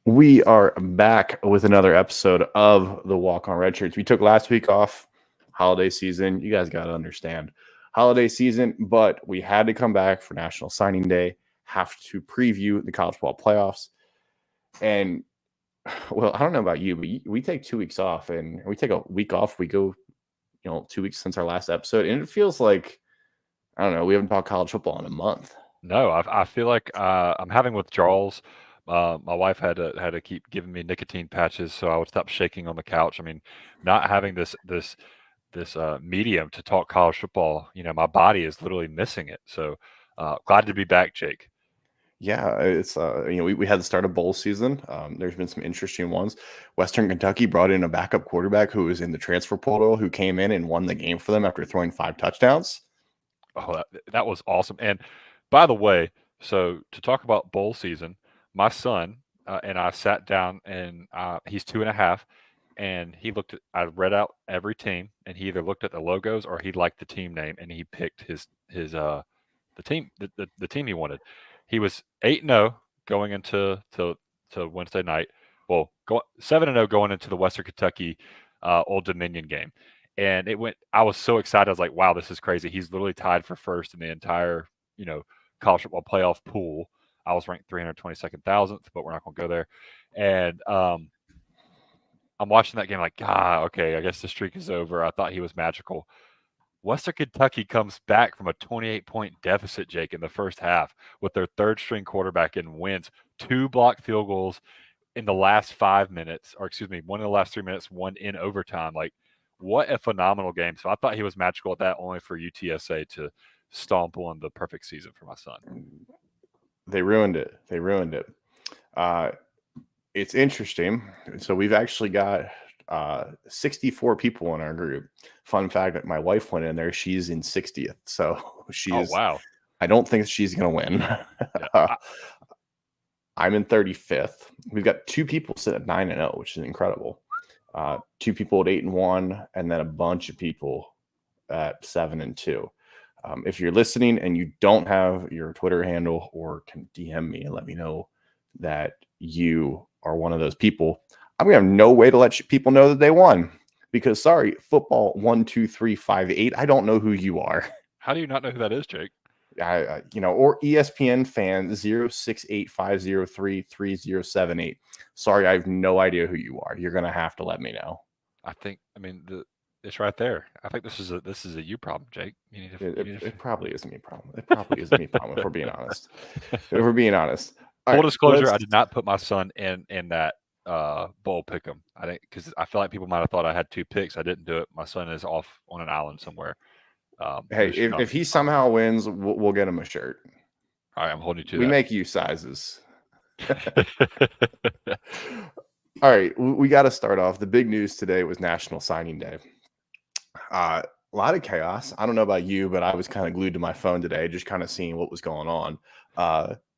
We are back with another episode of the Walk-On Redshirts. We took last week off, holiday season. You guys got to understand, holiday season, but we had to come back for National Signing Day, have to preview the college football playoffs. And, well, I don't know about you, but we take 2 weeks off and we take a week off. We go, 2 weeks since our last episode. And it feels like, I don't know, we haven't talked college football in a month. No, I feel like I'm having withdrawals. My wife had to keep giving me nicotine patches so I would stop shaking on the couch. I mean, not having this medium to talk college football, my body is literally missing it. So glad to be back, Jake. Yeah, it's we had the start of bowl season. There's been some interesting ones. Western Kentucky brought in a backup quarterback who was in the transfer portal, who came in and won the game for them after throwing 5 touchdowns. Oh, that was awesome. And by the way, so to talk about bowl season, my son and I sat down, and he's 2.5, and I read out every team, and he either looked at the logos or he liked the team name, and he picked the team he wanted. He was 8-0 going into Wednesday night. Well, 7-0 going into the Western Kentucky Old Dominion game. And I was so excited. I was like, wow, this is crazy. He's literally tied for first in the entire, college football playoff pool. I was ranked 322,000th, but we're not going to go there. And I'm watching that game like, okay, I guess the streak is over. I thought he was magical. Western Kentucky comes back from a 28-point deficit, Jake, in the first half with their third-string quarterback and wins 2 blocked field goals in the last 5 minutes, or excuse me, one in the last 3 minutes, one in overtime. Like, what a phenomenal game. So I thought he was magical at that, only for UTSA to stomp on the perfect season for my son. They ruined it. It's interesting. So we've actually got 64 people in our group. Fun fact that my wife went in there. She's in 60th. So Oh, wow. I don't think she's going to win. Yeah. I'm in 35th. We've got 2 people sitting at 9-0, which is incredible. 2 people at 8-1, and then a bunch of people at 7-2. If you're listening and you don't have your Twitter handle, or can DM me and let me know that you are one of those people, I'm gonna have no way to let people know that they won, because sorry, football 12358. I don't know who you are. How do you not know who that is, Jake? Or ESPN fan 0685033078. Sorry, I have no idea who you are. You're gonna have to let me know. It's right there. I think this is a you problem, Jake. It probably isn't me problem. It probably isn't me problem, if we're being honest. If we're being honest. Full disclosure, I did not put my son in that bowl pick'em. I didn't, because I feel like people might have thought I had 2 picks. I didn't do it. My son is off on an island somewhere. Hey, if he somehow wins, we'll get him a shirt. All right, I'm holding you to that. We make you sizes. All right, we got to start off. The big news today was National Signing Day. A lot of chaos. I don't know about you, but I was kind of glued to my phone today, just kind of seeing what was going on.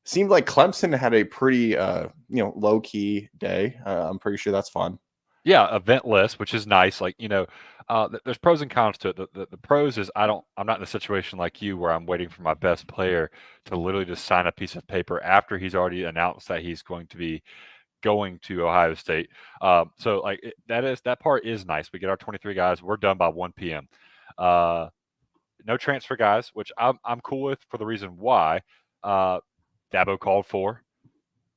Seemed like Clemson had a pretty, low key day. I'm pretty sure that's fun. Yeah, eventless, which is nice. Like, there's pros and cons to it. The pros is I'm not in a situation like you where I'm waiting for my best player to literally just sign a piece of paper after he's already announced that he's going to be going to Ohio State. So like that part is nice. We get our 23 guys. We're done by 1 p.m. No transfer guys, which I'm cool with, for the reason why Dabo called for.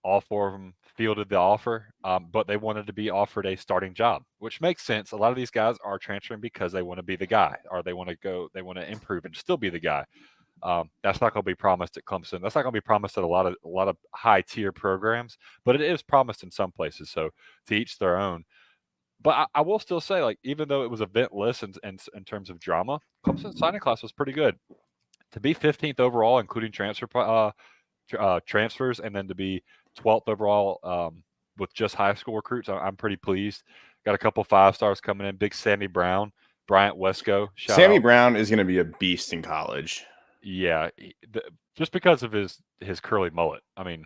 All 4 of them fielded the offer, but they wanted to be offered a starting job, which makes sense. A lot of these guys are transferring because they want to be the guy, or they want to improve and still be the guy. That's not going to be promised at Clemson. That's not going to be promised at a lot of high tier programs, but it is promised in some places. So to each their own. But I will still say, like, even though it was eventless in terms of drama, Clemson's signing class was pretty good. To be 15th overall, including transfers, and then to be 12th overall with just high school recruits, I'm pretty pleased. Got a couple 5-stars coming in. Big Sammy Brown, Bryant Wesco. Sammy Brown is going to be a beast in college. Yeah, just because of his curly mullet. I mean,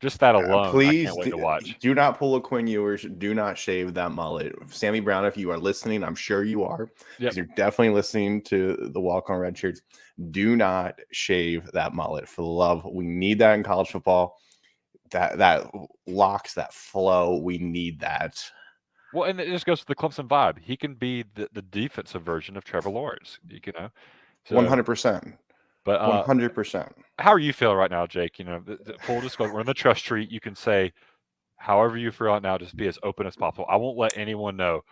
just that alone, please, I can't wait to watch. Do not pull a Quinn Ewers. Do not shave that mullet. Sammy Brown, if you are listening, I'm sure you are, because you're definitely listening to the Walk-On Redshirts. Do not shave that mullet, for the love. We need that in college football. that locks that flow. We need that. Well, and it just goes to the Clemson vibe. He can be the defensive version of Trevor Lawrence, you know. So, 100%. but 100%. how are you feeling right now, Jake? You know, full disclosure, we're in the trust tree. You can say however you feel right now. Just be as open as possible. I won't let anyone know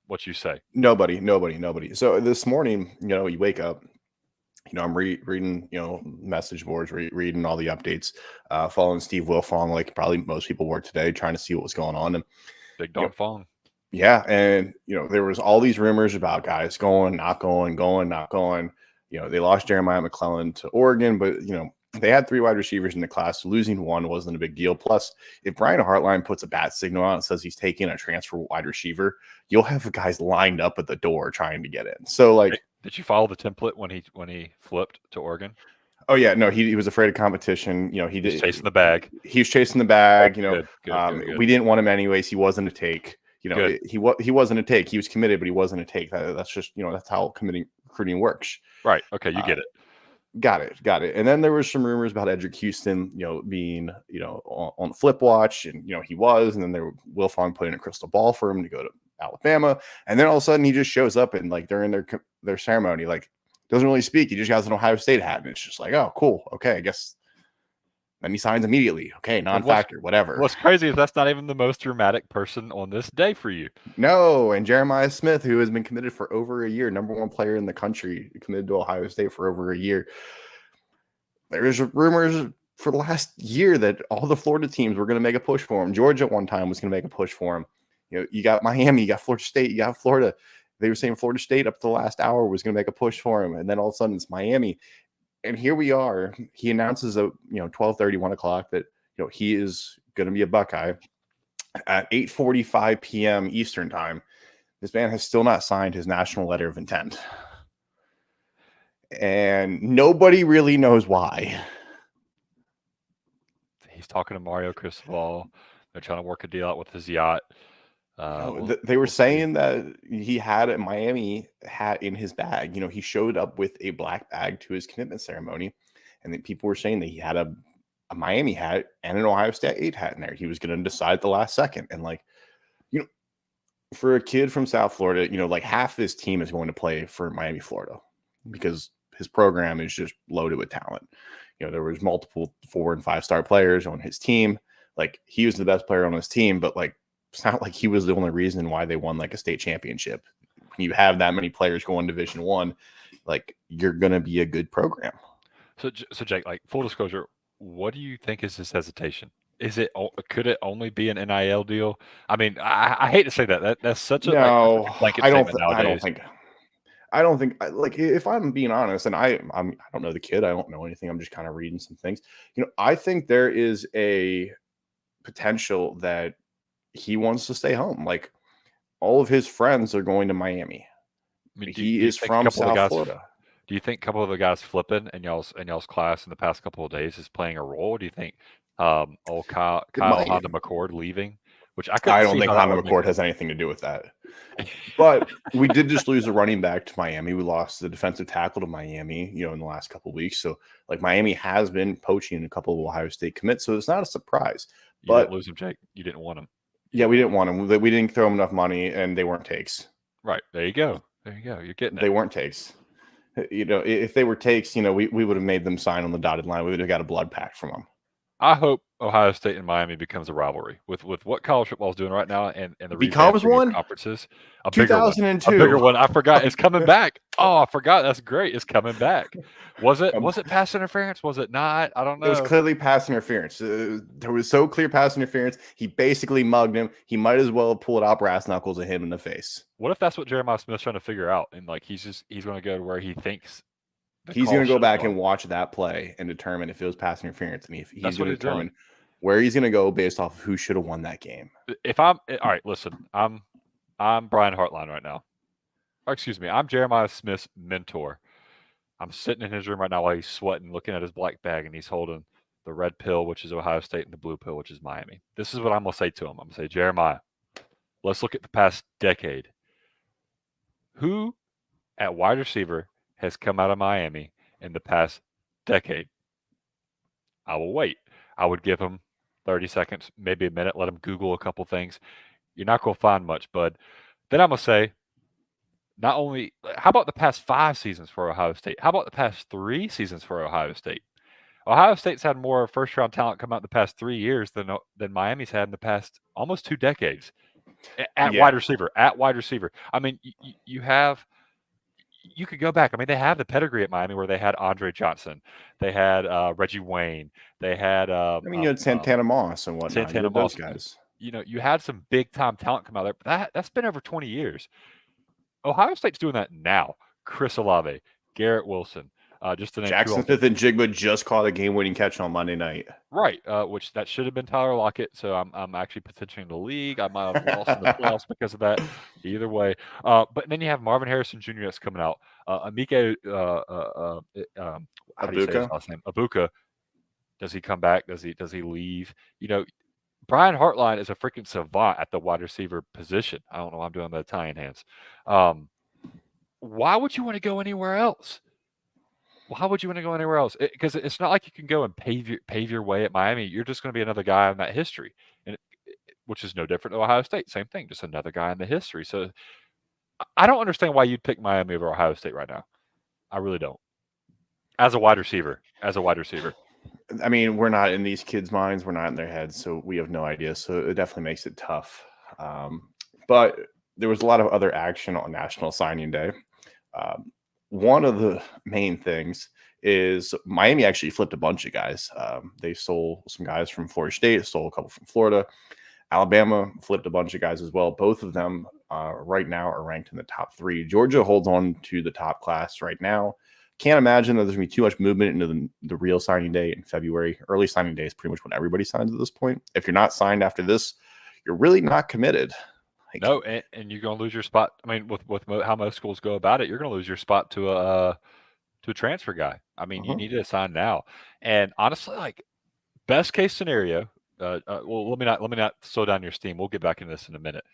what you say. Nobody. So this morning, you wake up. I'm reading, message boards, reading all the updates, following Steve Wilfong, like probably most people were today, trying to see what was going on. And Big Dog Fong. Yeah, and there was all these rumors about guys going, not going, going, not going. They lost Jeremiah McClellan to Oregon, but they had 3 wide receivers in the class. So losing one wasn't a big deal. Plus, if Brian Hartline puts a bat signal out and says he's taking a transfer wide receiver, you'll have guys lined up at the door trying to get in. So, like, did you follow the template when he flipped to Oregon? Oh yeah, no, he was afraid of competition. He did chasing the bag. He was chasing the bag. Good. We didn't want him anyways. He wasn't a take. He wasn't a take. He was committed, but he wasn't a take. That's just that's how recruiting works. Right. Okay, you get it. Got it. And then there was some rumors about Edric Houston, being on flip watch, and he was. And then there Wilfong put in a crystal ball for him to go to Alabama, and then all of a sudden he just shows up and like during their ceremony, like doesn't really speak. He just has an Ohio State hat, and it's just like, oh, cool, okay, I guess. Then he signs immediately. Okay, non-factor, whatever. What's crazy is that's not even the most dramatic person on this day for you. No, and Jeremiah Smith, who has been committed for over a year, number 1 player in the country, committed to Ohio State for over a year. There's rumors for the last year that all the Florida teams were going to make a push for him. Georgia at one time was going to make a push for him. You got Miami, you got Florida State, you got Florida. They were saying Florida State up to the last hour was going to make a push for him, and then all of a sudden it's Miami. And here we are. He announces at 12:30, 1 o'clock that he is going to be a Buckeye at 8:45 p.m. Eastern time. This man has still not signed his national letter of intent, and nobody really knows why. He's talking to Mario Cristobal. They're trying to work a deal out with his yacht. They were saying that he had a Miami hat in his bag. He showed up with a black bag to his commitment ceremony, and then people were saying that he had a Miami hat and an Ohio State hat in there. He was going to decide at the last second. And for a kid from South Florida, like half his team is going to play for Miami, Florida, because his program is just loaded with talent. There was multiple 4- and 5-star players on his team. Like, he was the best player on his team, but like, it's not like he was the only reason why they won like a state championship. When you have that many players going Division I, like, you're going to be a good program. So Jake, like, full disclosure, what do you think is his hesitation? Could it only be an NIL deal? I mean, I hate to say that. That's such a blanket statement nowadays. I don't think, like, if I'm being honest, and I don't know the kid, I don't know anything. I'm just kind of reading some things. I think there is a potential that he wants to stay home. Like, all of his friends are going to Miami. I mean, he is from South Florida. Do you think a couple of the guys flipping in y'all's class in the past couple of days is playing a role? Do you think old Kyle Honda McCord leaving? Which I don't think Honda McCord has anything to do with that. But we did just lose a running back to Miami. We lost the defensive tackle to Miami, in the last couple of weeks. So, like, Miami has been poaching a couple of Ohio State commits, so it's not a surprise. You didn't lose him, Jake. You didn't want him. Yeah, we didn't want him. We didn't throw him enough money, and they weren't takes. Right. There you go. You're getting it. They weren't takes. If they were takes, we would have made them sign on the dotted line. We would have got a blood pact from them. I hope Ohio State and Miami becomes a rivalry with what college football is doing right now, and the becomes one conferences. 2002, a bigger one. I forgot it's coming back. Oh, I forgot. That's great. It's coming back. Was it pass interference? Was it not? I don't know. It was clearly pass interference. There was so clear pass interference. He basically mugged him. He might as well have pulled out brass knuckles at him in the face. What if that's what Jeremiah Smith's trying to figure out? And like he's going to go to where he thinks. He's going to go back and watch that play and determine if it was pass interference, and he's going to determine where he's going to go based off of who should have won that game. If I'm all right, listen, I'm Brian Hartline right now. Or excuse me, I'm Jeremiah Smith's mentor. I'm sitting in his room right now while he's sweating, looking at his black bag, and he's holding the red pill, which is Ohio State, and the blue pill, which is Miami. This is what I'm going to say to him. I'm going to say, Jeremiah, let's look at the past decade. Who at wide receiver has come out of Miami in the past decade? I will wait. I would give him 30 seconds, maybe a minute, let them Google a couple things. You're not going to find much, bud. Then I'm going to say, not only, how about the past 5 seasons for Ohio State? How about the past 3 seasons for Ohio State? Ohio State's had more first-round talent come out the past 3 years than Miami's had in the past almost 2 decades at wide receiver. I mean, you could go back. I mean, they have the pedigree at Miami where they had Andre Johnson, they had Reggie Wayne, they had I mean, you had Santana Moss and whatnot. Santana you had those Moss. guys. You had some big-time talent come out there, but that's been over 20 years. Ohio State's doing that now. Chris Olave, Garrett Wilson, just to name Jackson Smith and Jigba just caught a game-winning catch on Monday night. Right, which that should have been Tyler Lockett. So I'm actually potentially in the league. I might have lost in the playoffs because of that. Either way, but then you have Marvin Harrison Jr. that's coming out. Amike, how do you say his last name? Abuka. Does he come back? Does he leave? Brian Hartline is a freaking savant at the wide receiver position. I don't know why I'm doing the Italian hands. Why would you want to go anywhere else? Why would you want to go anywhere else? Because it's not like you can go and pave your way at Miami. You're just going to be another guy in that history, which is no different than Ohio State. Same thing, just another guy in the history. So I don't understand why you'd pick Miami over Ohio State right now. I really don't. As a wide receiver. I mean, we're not in these kids' minds. We're not in their heads, so we have no idea. So it definitely makes it tough. But there was a lot of other action on National Signing Day. One of the main things is Miami actually flipped a bunch of guys. They sold some guys from Florida State, sold a couple from Florida. Alabama flipped a bunch of guys as well. Both of them right now are ranked in the top 3. Georgia holds on to the top class right now. Can't imagine that there's going to be too much movement into the real signing day in February. Early signing day is pretty much when everybody signs at this point. If you're not signed after this, you're really not committed. No, and you're going to lose your spot. I mean, with how most schools go about it, you're going to lose your spot to a transfer guy. I mean, you need to sign now. And honestly, like best case scenario, well, let me not slow down your steam. We'll get back into this in a minute.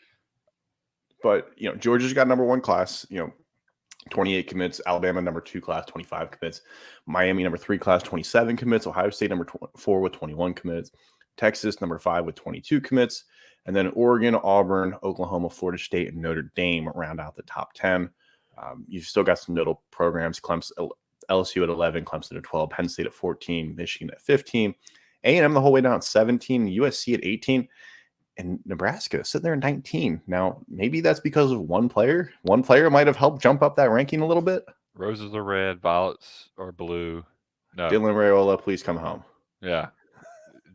But Georgia's got number 1 class. 28 commits. Alabama number 2 class, 25 commits. Miami number 3 class, 27 commits. Ohio State number 4 with 21 commits. Texas number 5 with 22 commits. And then Oregon, Auburn, Oklahoma, Florida State, and Notre Dame round out the top 10. You've still got some notable programs. Clemson, LSU at 11, Clemson at 12, Penn State at 14, Michigan at 15, A&M the whole way down at 17, USC at 18, and Nebraska sitting there at 19. Now, maybe that's because of one player. One player might have helped jump up that ranking a little bit. Roses are red, violets are blue. No. Dylan Raiola, please come home. Yeah.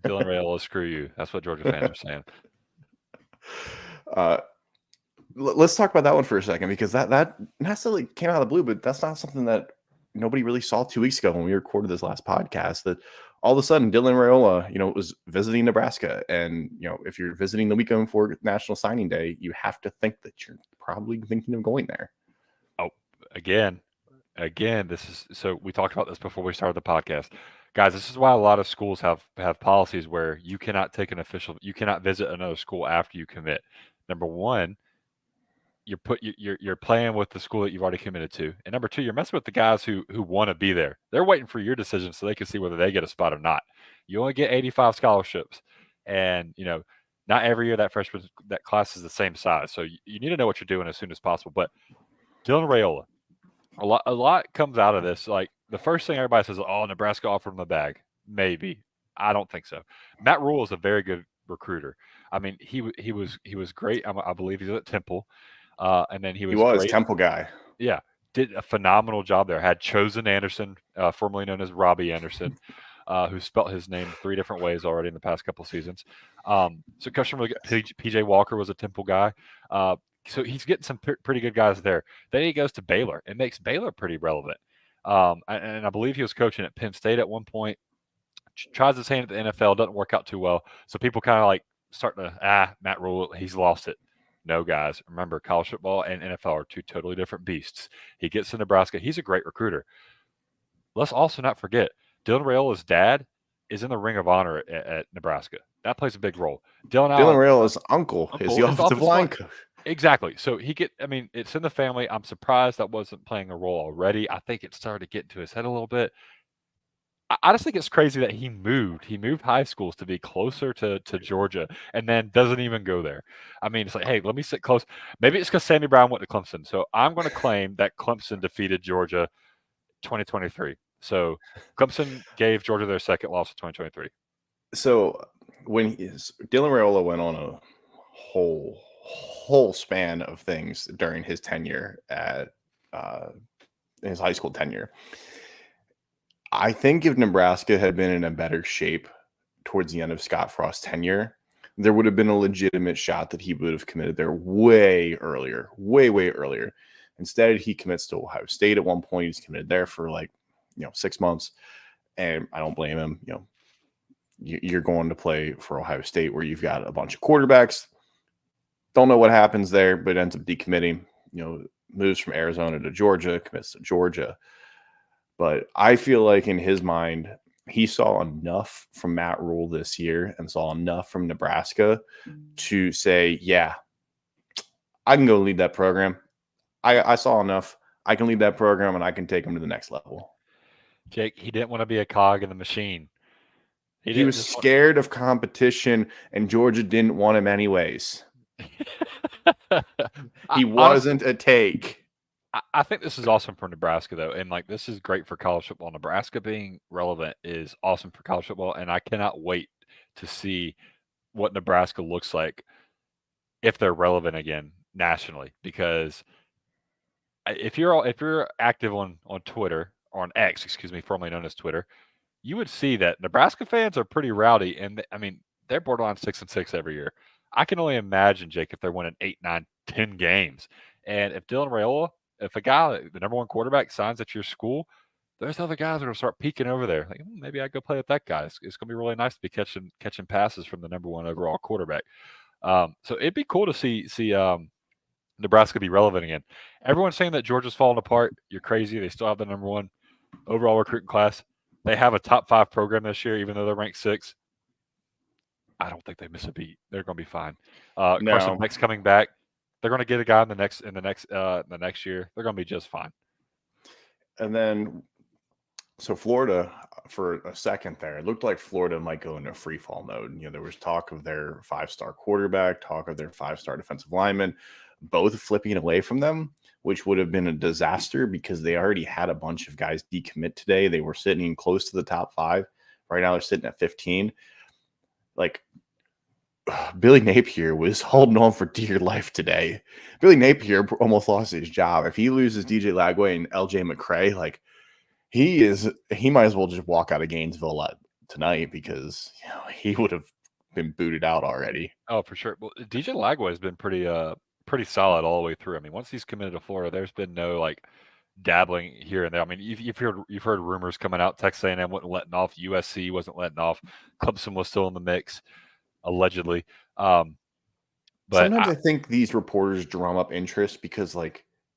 Dylan Raiola, screw you. That's what Georgia fans are saying. Let's talk about that one for a second, because that necessarily came out of the blue, but that's not something that nobody really saw 2 weeks ago when we recorded this last podcast, that all of a sudden Dylan Raiola, was visiting Nebraska. And, if you're visiting the weekend before National Signing Day, you have to think that you're probably thinking of going there. Oh, again, so we talked about this before we started the podcast. Guys, this is why a lot of schools have policies where you cannot you cannot visit another school after you commit. Number one, you're playing with the school that you've already committed to, and number two, you're messing with the guys who want to be there. They're waiting for your decision so they can see whether they get a spot or not. You only get 85 scholarships, and not every year that class is the same size. So you need to know what you're doing as soon as possible. But Dylan Raiola, a lot comes out of this. Like the first thing everybody says, "Oh, Nebraska offered him a bag." Maybe. I don't think so. Matt Rule is a very good recruiter. I mean, he was great. I believe he's at Temple. And then he was great. Temple guy. Yeah, did a phenomenal job there. Had chosen Anderson, formerly known as Robbie Anderson, who spelt his name 3 different ways already in the past couple seasons. So Cushman really good. PJ Walker was a Temple guy. So he's getting some pretty good guys there. Then he goes to Baylor and makes Baylor pretty relevant. And I believe he was coaching at Penn State at one point. Tries his hand at the NFL, doesn't work out too well. So people kind of like start to, Matt Rule, he's lost it. No, guys, remember, college football and NFL are 2 totally different beasts. He gets to Nebraska. He's a great recruiter. Let's also not forget, Dylan Raiola's dad is in the Ring of Honor at Nebraska. That plays a big role. Dylan Raiola's uncle is the offensive line coach. Exactly. So it's in the family. I'm surprised that wasn't playing a role already. I think it started to get into his head a little bit. I just think it's crazy that he moved. He moved high schools to be closer to Georgia, and then doesn't even go there. I mean, it's like, hey, let me sit close. Maybe it's because Sammy Brown went to Clemson. So I'm going to claim that Clemson defeated Georgia 2023. So Clemson gave Georgia their second loss of 2023. So when Dylan Raiola went on a whole span of things during his tenure at his high school tenure, I think if Nebraska had been in a better shape towards the end of Scott Frost's tenure, there would have been a legitimate shot that he would have committed there way earlier, way earlier. Instead, he commits to Ohio State at one point. He's committed there for 6 months, and I don't blame him. You're going to play for Ohio State where you've got a bunch of quarterbacks. Don't know what happens there, but ends up decommitting. Moves from Arizona to Georgia, commits to Georgia. But I feel like in his mind, he saw enough from Matt Rule this year and saw enough from Nebraska to say, yeah, I can go lead that program. I saw enough. I can lead that program, and I can take them to the next level. Jake, he didn't want to be a cog in the machine. He was scared of competition, and Georgia didn't want him anyways. He wasn't a take. I think this is awesome for Nebraska, though, and this is great for college football. Nebraska being relevant is awesome for college football, and I cannot wait to see what Nebraska looks like if they're relevant again nationally. Because if you're active on Twitter, or on X, excuse me, formerly known as Twitter, you would see that Nebraska fans are pretty rowdy, and they're borderline 6-6 every year. I can only imagine, Jake, if they're winning 8, 9, 10 games, and if Dylan Raiola, if a guy, the number one quarterback, signs at your school, there's other guys that are going to start peeking over there. Like, maybe I go play with that guy. It's going to be really nice to be catching passes from the number one overall quarterback. So it'd be cool to see Nebraska be relevant again. Everyone's saying that Georgia's falling apart. You're crazy. They still have the number one overall recruiting class. They have a top 5 program this year, even though they're ranked 6. I don't think they miss a beat. They're going to be fine. Carson Beck's coming back. They're going to get a guy in the next year. They're going to be just fine. And then, so Florida, for a second there, it looked like Florida might go into free fall mode. There was talk of their 5-star quarterback, talk of their 5-star defensive lineman, both flipping away from them, which would have been a disaster because they already had a bunch of guys decommit today. They were sitting close to the top 5. Right now they're sitting at 15. Billy Napier was holding on for dear life today. Billy Napier almost lost his job. If he loses DJ Lagway and LJ McCray, he might as well just walk out of Gainesville tonight because he would have been booted out already. Oh, for sure. Well, DJ Lagway has been pretty solid all the way through. Once he's committed to Florida, there's been no dabbling here and there. You've heard rumors coming out. Texas A&M wasn't letting off. USC wasn't letting off. Clemson was still in the mix, allegedly. But sometimes I think these reporters drum up interest because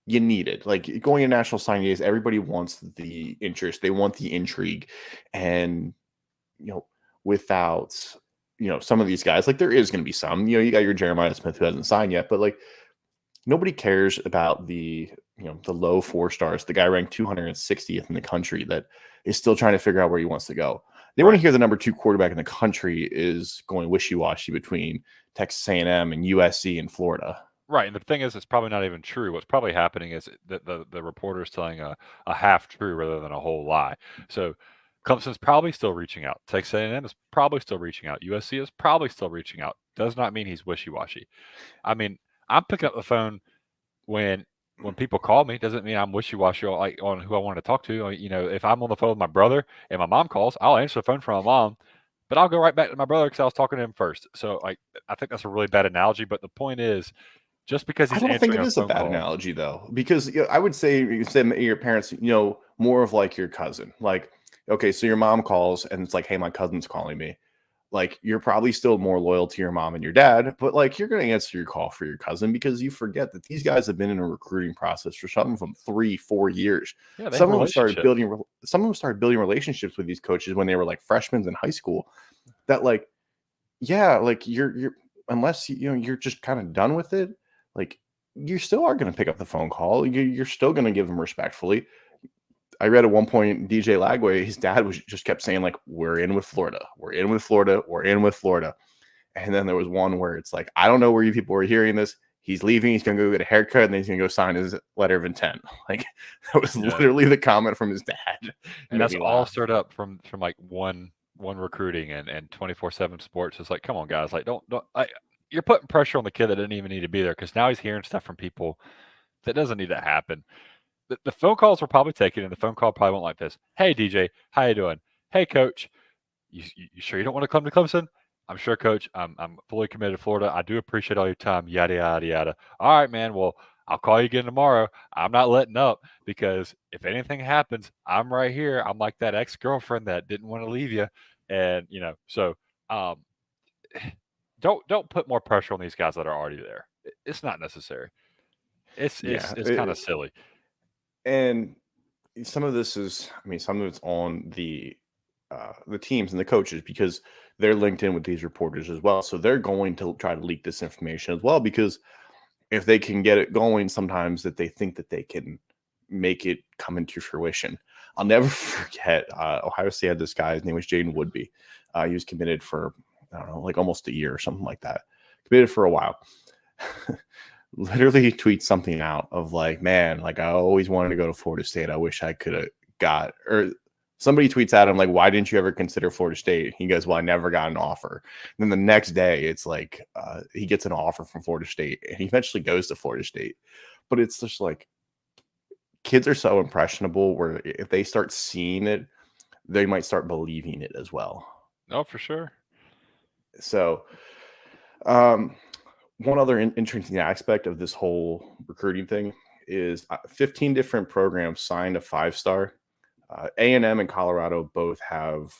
you need it. Going to national signing days, everybody wants the interest. They want the intrigue, and without some of these guys, there is going to be some. You got your Jeremiah Smith who hasn't signed yet, but nobody cares about the low 4 stars, the guy ranked 260th in the country that is still trying to figure out where he wants to go. They want to hear the number 2 quarterback in the country is going wishy-washy between Texas A&M and USC and Florida. Right, and the thing is, it's probably not even true. What's probably happening is that the reporter is telling a half true rather than a whole lie. So Clemson's probably still reaching out. Texas A&M is probably still reaching out. USC is probably still reaching out. Does not mean he's wishy-washy. I'm picking up the phone when people call me. Doesn't mean I'm wishy-washy on who I want to talk to. If I'm on the phone with my brother and my mom calls, I'll answer the phone for my mom, but I'll go right back to my brother because I was talking to him first. So I think that's a really bad analogy. But the point is, just because he's I don't think it is a bad analogy though, because I would say you said your parents, more of your cousin. Okay, so your mom calls and it's hey, my cousin's calling me. You're probably still more loyal to your mom and your dad, but you're going to answer your call for your cousin because you forget that these guys have been in a recruiting process for something from 3-4 years. Yeah, some of them started building relationships with these coaches when they were freshmen in high school. That you're unless you're just kind of done with it, you still are going to pick up the phone call. You're still going to give them respectfully. I read at one point DJ Lagway, his dad just kept saying like, "We're in with Florida. We're in with Florida. We're in with Florida." And then there was one where it's like, I don't know where you people were hearing this. He's leaving. He's going to go get a haircut, and then he's going to go sign his letter of intent. Like, that was literally the comment from his dad. And that's all stirred up from like one recruiting and 24/7 sports. It's like, come on, guys. Like, don't you're putting pressure on the kid that didn't even need to be there, because now he's hearing stuff from people that doesn't need to happen. The phone calls were probably taken, and the phone call probably went like this: "Hey, DJ, how you doing? Hey, coach, you sure you don't want to come to Clemson? I'm sure, coach. I'm fully committed to Florida. I do appreciate all your time. Yada yada yada. All right, man. Well, I'll call you again tomorrow. I'm not letting up, because if anything happens, I'm right here. I'm like that ex-girlfriend that didn't want to leave you, and so don't put more pressure on these guys that are already there. It's not necessary. It's kind of silly. And some of this is, some of it's on the teams and the coaches, because they're linked in with these reporters as well. So they're going to try to leak this information as well, because if they can get it going, sometimes that they think that they can make it come into fruition. I'll never forget, Ohio State had this guy. His name was Jaden Woodby. He was committed for, I don't know, like almost a year or something like that. Committed for a while. Literally, he tweets something out of like, man, like, I always wanted to go to Florida State. I wish I could have got, or somebody tweets at him like, why didn't you ever consider Florida State? He goes, well, I never got an offer. And then the next day, it's like he gets an offer from Florida State, and he eventually goes to Florida State. But it's just like, kids are so impressionable where if they start seeing it, they might start believing it as well. Oh, for sure. So, one other interesting aspect of this whole recruiting thing is 15 different programs signed a 5-star. A&M and Colorado both have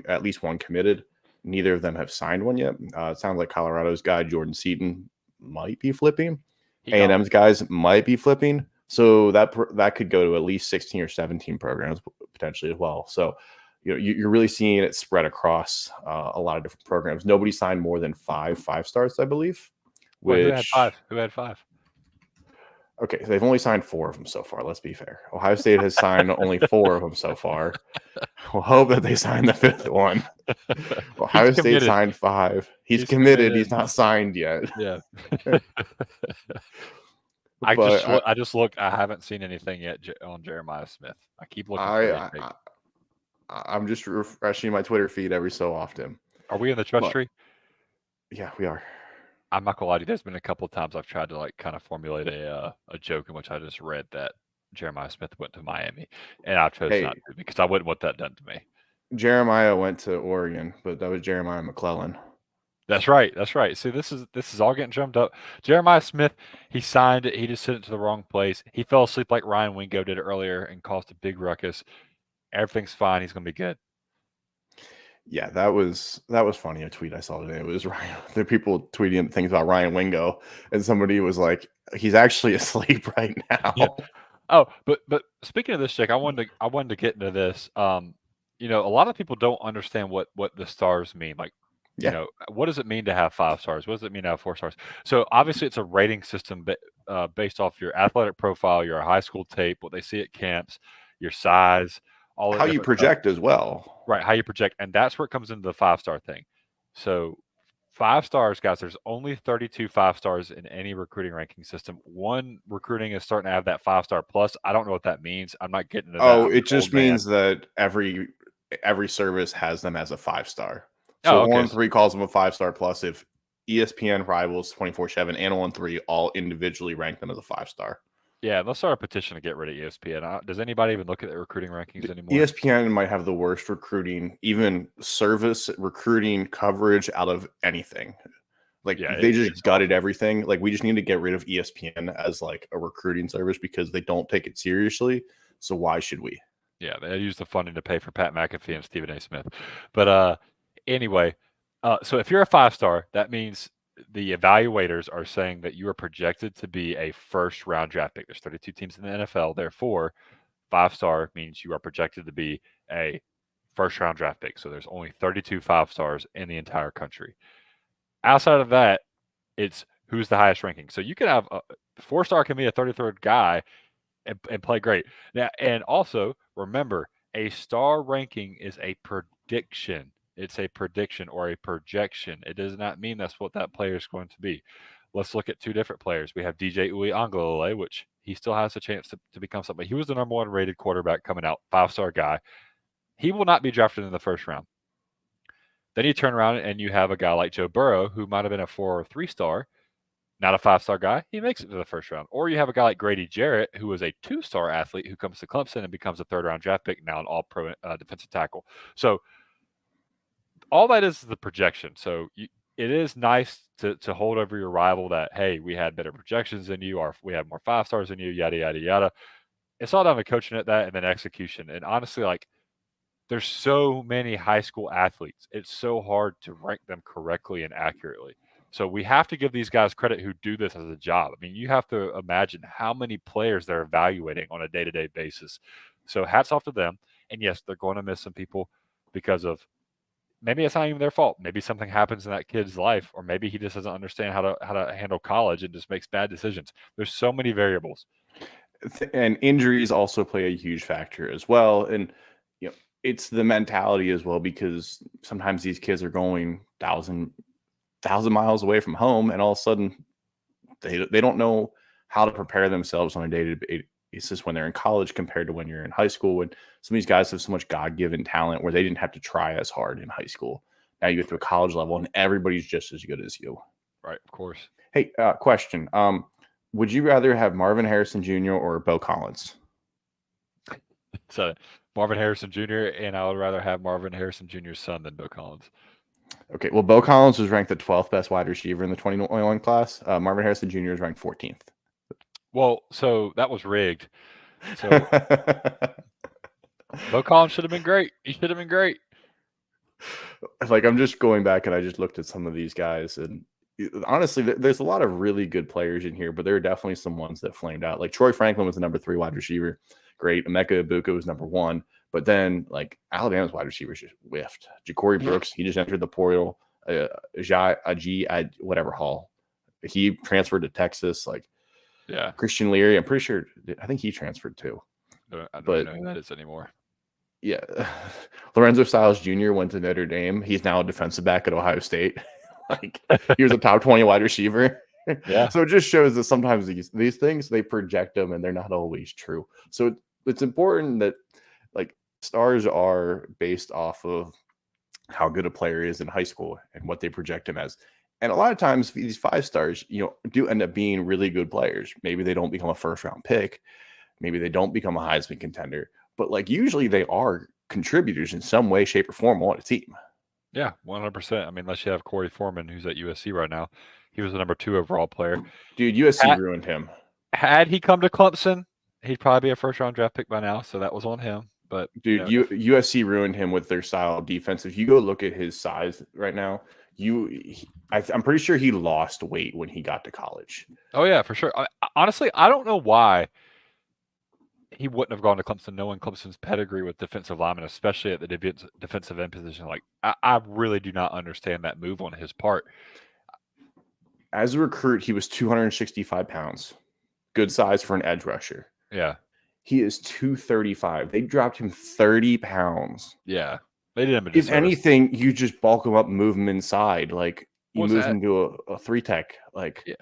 at least one committed. Neither of them have signed one yet. It sounds like Colorado's guy, Jordan Seaton, might be flipping. A&M's guys might be flipping. So that could go to at least 16 or 17 programs potentially as well. So you're really seeing it spread across a lot of different programs. Nobody signed more than 5-stars, I believe. Who had 5? Who had 5? Okay, so they've only signed 4 of them so far. Let's be fair. Ohio State has signed only 4 of them so far. We'll hope that they sign the 5th one. Ohio State signed 5. He's committed. He's not signed yet. Yeah. I just looked. I haven't seen anything yet on Jeremiah Smith. I keep looking. I'm just refreshing my Twitter feed every so often. Are we in the trust tree? Yeah, we are. I'm not gonna lie to you. There's been a couple of times I've tried to like kind of formulate a joke in which I just read that Jeremiah Smith went to Miami, and I chose not to, because I wouldn't want that done to me. Jeremiah went to Oregon, but that was Jeremiah McClellan. That's right. That's right. See, this is all getting drummed up. Jeremiah Smith, he signed it. He just sent it to the wrong place. He fell asleep like Ryan Wingo did earlier and caused a big ruckus. Everything's fine. He's gonna be good. Yeah, that was funny. A tweet I saw today. It was Ryan. The people tweeting things about Ryan Wingo, and somebody was like, "He's actually asleep right now." Yeah. Oh, but speaking of this, Jake, I wanted to get into this. A lot of people don't understand what the stars mean. Like, what does it mean to have 5 stars? What does it mean to have 4 stars? So obviously, it's a rating system based off your athletic profile, your high school tape, what they see at camps, your size, all how you project as well. Right, how you project, and that's where it comes into the 5-star thing. So 5 stars, guys, there's only 32 5-stars in any recruiting ranking system. One recruiting is starting to have that 5-star plus. I don't know what that means. I'm not getting into that. Oh, it just means that every service has them as a 5-star. So 1-3 calls them a 5-star plus if ESPN, Rivals, 24/7, and 1-3 all individually rank them as a 5-star. Yeah, let's start a petition to get rid of ESPN. Does anybody even look at the recruiting rankings anymore? ESPN might have the worst recruiting, even service recruiting coverage out of anything. Like, they just gutted everything. Like, we just need to get rid of ESPN as like a recruiting service because they don't take it seriously. So why should we? Yeah, they use the funding to pay for Pat McAfee and Stephen A. Smith. But anyway, so if you're a 5-star, that means the evaluators are saying that you are projected to be a first-round draft pick. There's 32 teams in the NFL. Therefore, 5-star means you are projected to be a first-round draft pick. So there's only 32 5-stars in the entire country. Outside of that, it's who's the highest ranking. So you can have a 4-star can be a 33rd guy and play great. Now, and also remember, a star ranking is a prediction. It's a prediction or a projection. It does not mean that's what that player is going to be. Let's look at two different players. We have DJ Uiagalelei, which he still has a chance to become something. He was the number 1 rated quarterback coming out, 5-star guy. He will not be drafted in the first round. Then you turn around and you have a guy like Joe Burrow, who might have been a 4 or 3-star, not a 5-star guy. He makes it to the first round. Or you have a guy like Grady Jarrett, who was a 2-star athlete who comes to Clemson and becomes a 3rd-round draft pick, now an all-pro defensive tackle. So all that is the projection. So it is nice to hold over your rival that, hey, we had better projections than you, or we have more 5-stars than you, yada, yada, yada. It's all down to coaching at that and then execution. And honestly, like, there's so many high school athletes. It's so hard to rank them correctly and accurately. So we have to give these guys credit who do this as a job. I mean, you have to imagine how many players they're evaluating on a day-to-day basis. So hats off to them. And yes, they're going to miss some people because of, maybe it's not even their fault. Maybe something happens in that kid's life, or maybe he just doesn't understand how to handle college and just makes bad decisions. There's so many variables. And injuries also play a huge factor as well. And it's the mentality as well, because sometimes these kids are going thousand miles away from home, and all of a sudden they don't know how to prepare themselves on a day-to-day basis when they're in college compared to when you're in high school, when some of these guys have so much God-given talent where they didn't have to try as hard in high school. Now you get to a college level and everybody's just as good as you. Right, of course. Hey, question. Would you rather have Marvin Harrison Jr. or Bo Collins? So Marvin Harrison Jr., and I would rather have Marvin Harrison Jr.'s son than Bo Collins. Okay, well, Bo Collins was ranked the 12th best wide receiver in the 2021 class. Marvin Harrison Jr. is ranked 14th. Well, so that was rigged. So Bo Collins should have been great. He should have been great. Like, I'm just going back and I just looked at some of these guys, and honestly, there's a lot of really good players in here, but there are definitely some ones that flamed out. Like Troy Franklin was the number 3 wide receiver. Great. Emeka Ibuka was number 1. But then, like, Alabama's wide receivers just whiffed. Ja'Cory Brooks, he just entered the portal. Whatever Hall. He transferred to Texas. Like, yeah. Christian Leary, I think he transferred too. I don't know who that is anymore. Yeah. Lorenzo Styles Jr. went to Notre Dame. He's now a defensive back at Ohio State. Like, he was a top 20 wide receiver. Yeah. So it just shows that sometimes these things, they project them and they're not always true. So it's important that, like, stars are based off of how good a player is in high school and what they project him as. And a lot of times these 5-stars, do end up being really good players. Maybe they don't become a 1st-round pick. Maybe they don't become a Heisman contender. But, like, usually they are contributors in some way, shape, or form on a team. Yeah, 100%. I mean, unless you have Corey Foreman, who's at USC right now. He was the number 2 overall player. Dude, USC ruined him. Had he come to Clemson, he'd probably be a 1st-round draft pick by now, so that was on him. But dude, USC ruined him with their style of defense. If you go look at his size right now, I'm pretty sure he lost weight when he got to college. Oh yeah, for sure. Honestly, I don't know why he wouldn't have gone to Clemson, knowing Clemson's pedigree with defensive linemen, especially at the defensive end position. Like, I really do not understand that move on his part. As a recruit, he was 265 pounds. Good size for an edge rusher. Yeah. He is 235. They dropped him 30 pounds. Yeah. They did him a If disservice. anything, you just bulk him up, move him inside. Like, you What's move that? him to a 3-tech. Like, yeah.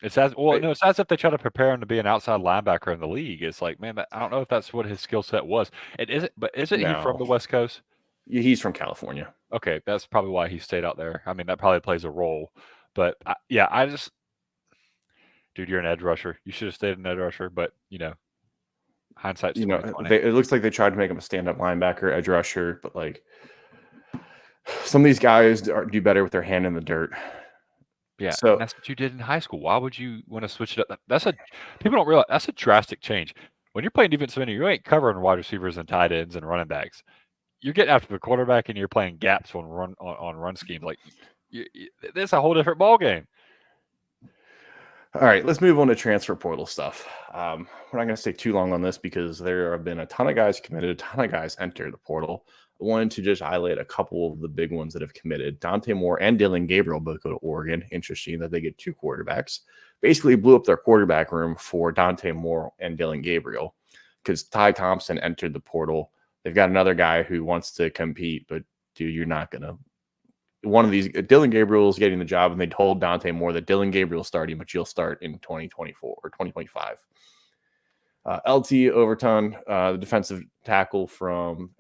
It's as if they try to prepare him to be an outside linebacker in the league. It's like, man, I don't know if that's what his skill set was. Isn't he from the West Coast? He's from California. Okay, that's probably why he stayed out there. I mean, that probably plays a role. But dude, you're an edge rusher. You should have stayed an edge rusher. But hindsight's 2020. It looks like they tried to make him a stand-up linebacker, edge rusher, but, like, some of these guys do better with their hand in the dirt. Yeah, so that's what you did in high school. Why would you want to switch it up? People don't realize that's a drastic change. When you're playing defensive end, you ain't covering wide receivers and tight ends and running backs. You're getting after the quarterback and you're playing gaps on run schemes. Like, it's a whole different ball game. All right, let's move on to transfer portal stuff. We're not going to stay too long on this because there have been a ton of guys committed, a ton of guys enter the portal. I wanted to just highlight a couple of the big ones that have committed. Dante Moore and Dylan Gabriel both go to Oregon. Interesting that they get 2 quarterbacks. Basically blew up their quarterback room for Dante Moore and Dylan Gabriel. because Ty Thompson entered the portal. They've got another guy who wants to compete, but dude, you're not going to. One of these, Dylan Gabriel's getting the job, and they told Dante Moore that Dylan Gabriel's starting, but you'll start in 2024 or 2025. LT Overton, the defensive tackle from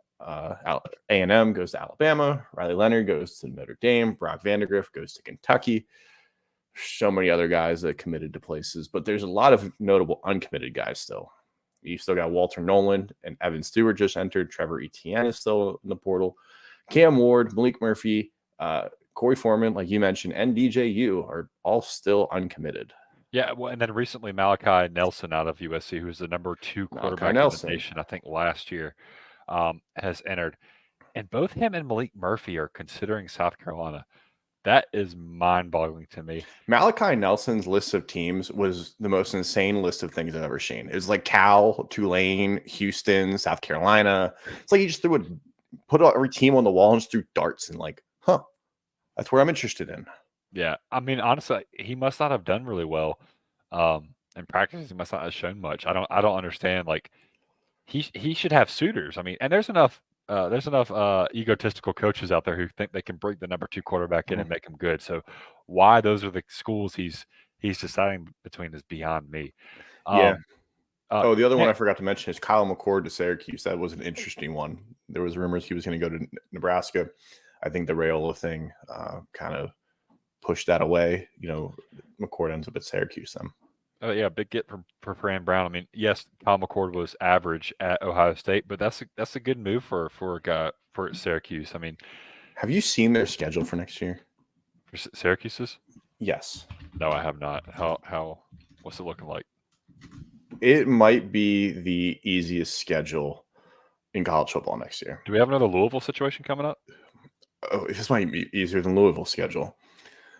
A&M, goes to Alabama. Riley Leonard goes to Notre Dame. Brock Vandegrift goes to Kentucky. So many other guys that committed to places, but there's a lot of notable uncommitted guys still. You still got Walter Nolan and Evan Stewart just entered. Trevor Etienne is still in the portal. Cam Ward, Malik Murphy, Corey Foreman, like you mentioned, and DJU are all still uncommitted. Yeah, well, and then recently Malachi Nelson out of USC, who's the number 2 quarterback in the nation, I think last year, has entered. And both him and Malik Murphy are considering South Carolina. That is mind-boggling to me. Malachi Nelson's list of teams was the most insane list of things I've ever seen. It was like Cal, Tulane, Houston, South Carolina. It's like he just put every team on the wall and just threw darts and like, that's where I'm interested in. Yeah, I mean, honestly, he must not have done really well in practice. He must not have shown much. I don't understand. Like, he should have suitors. I mean, and there's enough egotistical coaches out there who think they can bring the number 2 quarterback in and make him good. So why those are the schools he's deciding between is beyond me. Yeah. The other one I forgot to mention is Kyle McCord to Syracuse. That was an interesting one. There was rumors he was going to go to Nebraska. I think the Rayola thing kind of pushed that away. McCord ends up at Syracuse then. Oh yeah, big get for Fran Brown. I mean, yes, Kyle McCord was average at Ohio State, but that's a good move for a guy for Syracuse. I mean, have you seen their schedule for next year? For Syracuse's? Yes. No, I have not. How what's it looking like? It might be the easiest schedule in college football next year. Do we have another Louisville situation coming up? Oh, this might be easier than Louisville's schedule.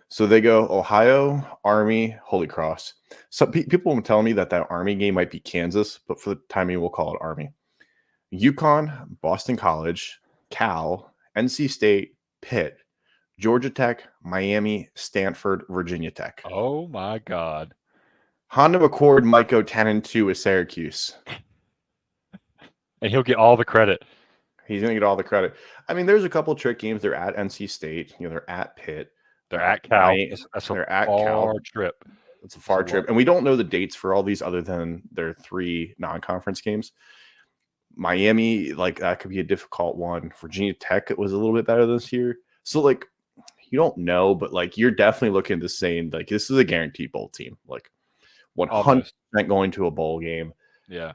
So they go Ohio, Army, Holy Cross. Some people will tell me that Army game might be Kansas, but for the time being, we'll call it Army. UConn, Boston College, Cal, NC State, Pitt, Georgia Tech, Miami, Stanford, Virginia Tech. Oh my God. Honda McCord might go 10-2 with Syracuse. And he'll get all the credit. He's going to get all the credit. I mean, there's a couple trick games. They're at NC State. They're at Pitt. They're at Cal. They're at Cal. Trip. It's a far trip. And we don't know the dates for all these other than their 3 non-conference games. Miami, that could be a difficult one. Virginia Tech, it was a little bit better this year. So, you don't know, but, you're definitely looking at the same. This is a guaranteed bowl team. 100% going to a bowl game. Yeah.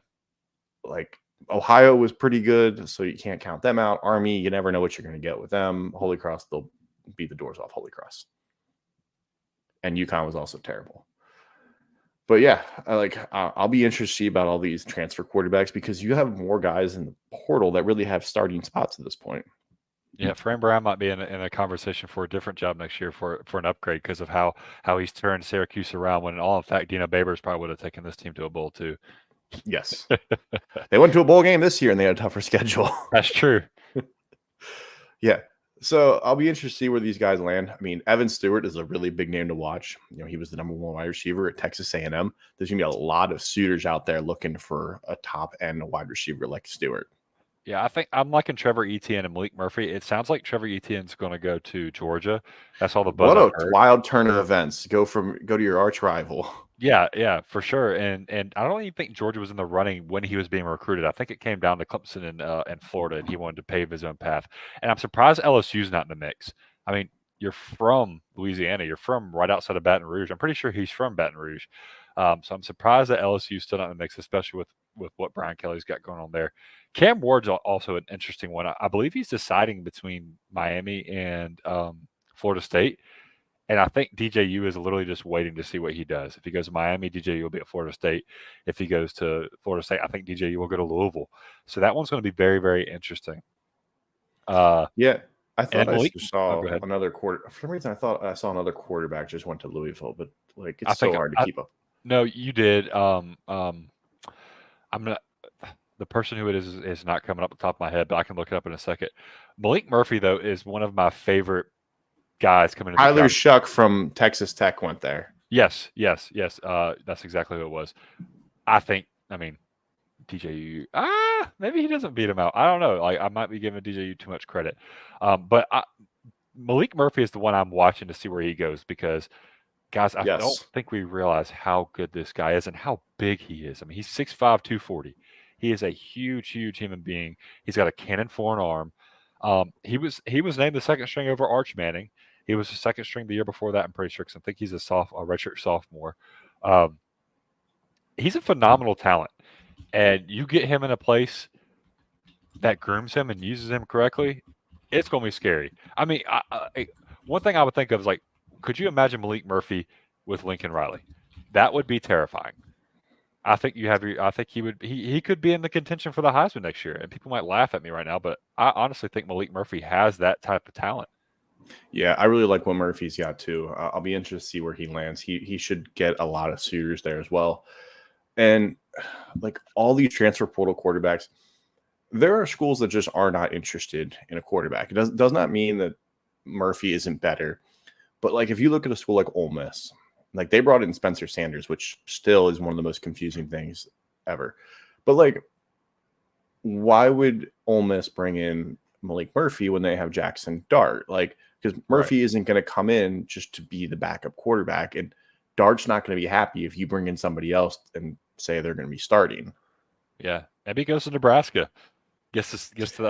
Ohio was pretty good, so you can't count them out. Army, you never know what you're going to get with them. Holy Cross, they'll beat the doors off Holy Cross. And UConn was also terrible. But yeah, I'll be interested to see about all these transfer quarterbacks because you have more guys in the portal that really have starting spots at this point. Yeah, Fran Brown might be in a conversation for a different job next year for an upgrade because of how he's turned Syracuse around. When in all, in fact, Dino Babers probably would have taken this team to a bowl too. Yes, they went to a bowl game this year and they had a tougher schedule. That's true. Yeah. So I'll be interested to see where these guys land. I mean, Evan Stewart is a really big name to watch. He was the number 1 wide receiver at Texas A&M. There's going to be a lot of suitors out there looking for a top-end wide receiver like Stewart. Yeah, I think I'm liking Trevor Etienne and Malik Murphy. It sounds like Trevor Etienne's going to go to Georgia. That's all the buzz. What a wild turn of events. Go to your arch rival. Yeah, for sure. And I don't even think Georgia was in the running when he was being recruited. I think it came down to Clemson and Florida, and he wanted to pave his own path. And I'm surprised LSU's not in the mix. I mean, you're from Louisiana. You're from right outside of Baton Rouge. I'm pretty sure he's from Baton Rouge. So I'm surprised that LSU's still not in the mix, especially with what Brian Kelly's got going on there. Cam Ward's also an interesting one. I believe he's deciding between Miami and Florida State. And I think DJU is literally just waiting to see what he does. If he goes to Miami, DJU will be at Florida State. If he goes to Florida State, I think DJU will go to Louisville. So that one's going to be very, very interesting. Yeah, I thought I saw Oh, another quarter. For some reason, I thought I saw another quarterback just went to Louisville, but it's so hard to keep up. No, you did. I'm not. The person who it is not coming up the top of my head, but I can look it up in a second. Malik Murphy, though, is one of my favorite guys coming in. Tyler Shuck from Texas Tech went there. Yes. That's exactly who it was. I mean, DJU. Maybe he doesn't beat him out. I don't know. Like I might be giving DJU too much credit. But Malik Murphy is the one I'm watching to see where he goes because, guys, I don't Yes. think we realize how good this guy is and how big he is. I mean, he's 6'5", 240. He is a huge, huge human being. He's got a cannon for an arm. He was named the second string over Arch Manning. He was the second string the year before that. I'm pretty sure. 'Cause I think he's a redshirt sophomore. He's a phenomenal talent, and you get him in a place that grooms him and uses him correctly, it's going to be scary. I mean, one thing I would think of is like, could you imagine Malik Murphy with Lincoln Riley? That would be terrifying. I think I think he would. He could be in the contention for the Heisman next year, and people might laugh at me right now, but I honestly think Malik Murphy has that type of talent. Yeah, I really like what Murphy's got too. I'll be interested to see where he lands. He should get a lot of suitors there as well. And like all these transfer portal quarterbacks, there are schools that just are not interested in a quarterback. It does not mean that Murphy isn't better, but like if you look at a school like Ole Miss, like they brought in Spencer Sanders, which still is one of the most confusing things ever. But like, why would Ole Miss bring in Malik Murphy when they have Jackson Dart? Like, because Murphy isn't going to come in just to be the backup quarterback, and Dart's not going to be happy if you bring in somebody else and say they're going to be starting. Yeah, maybe he goes to Nebraska. Gets to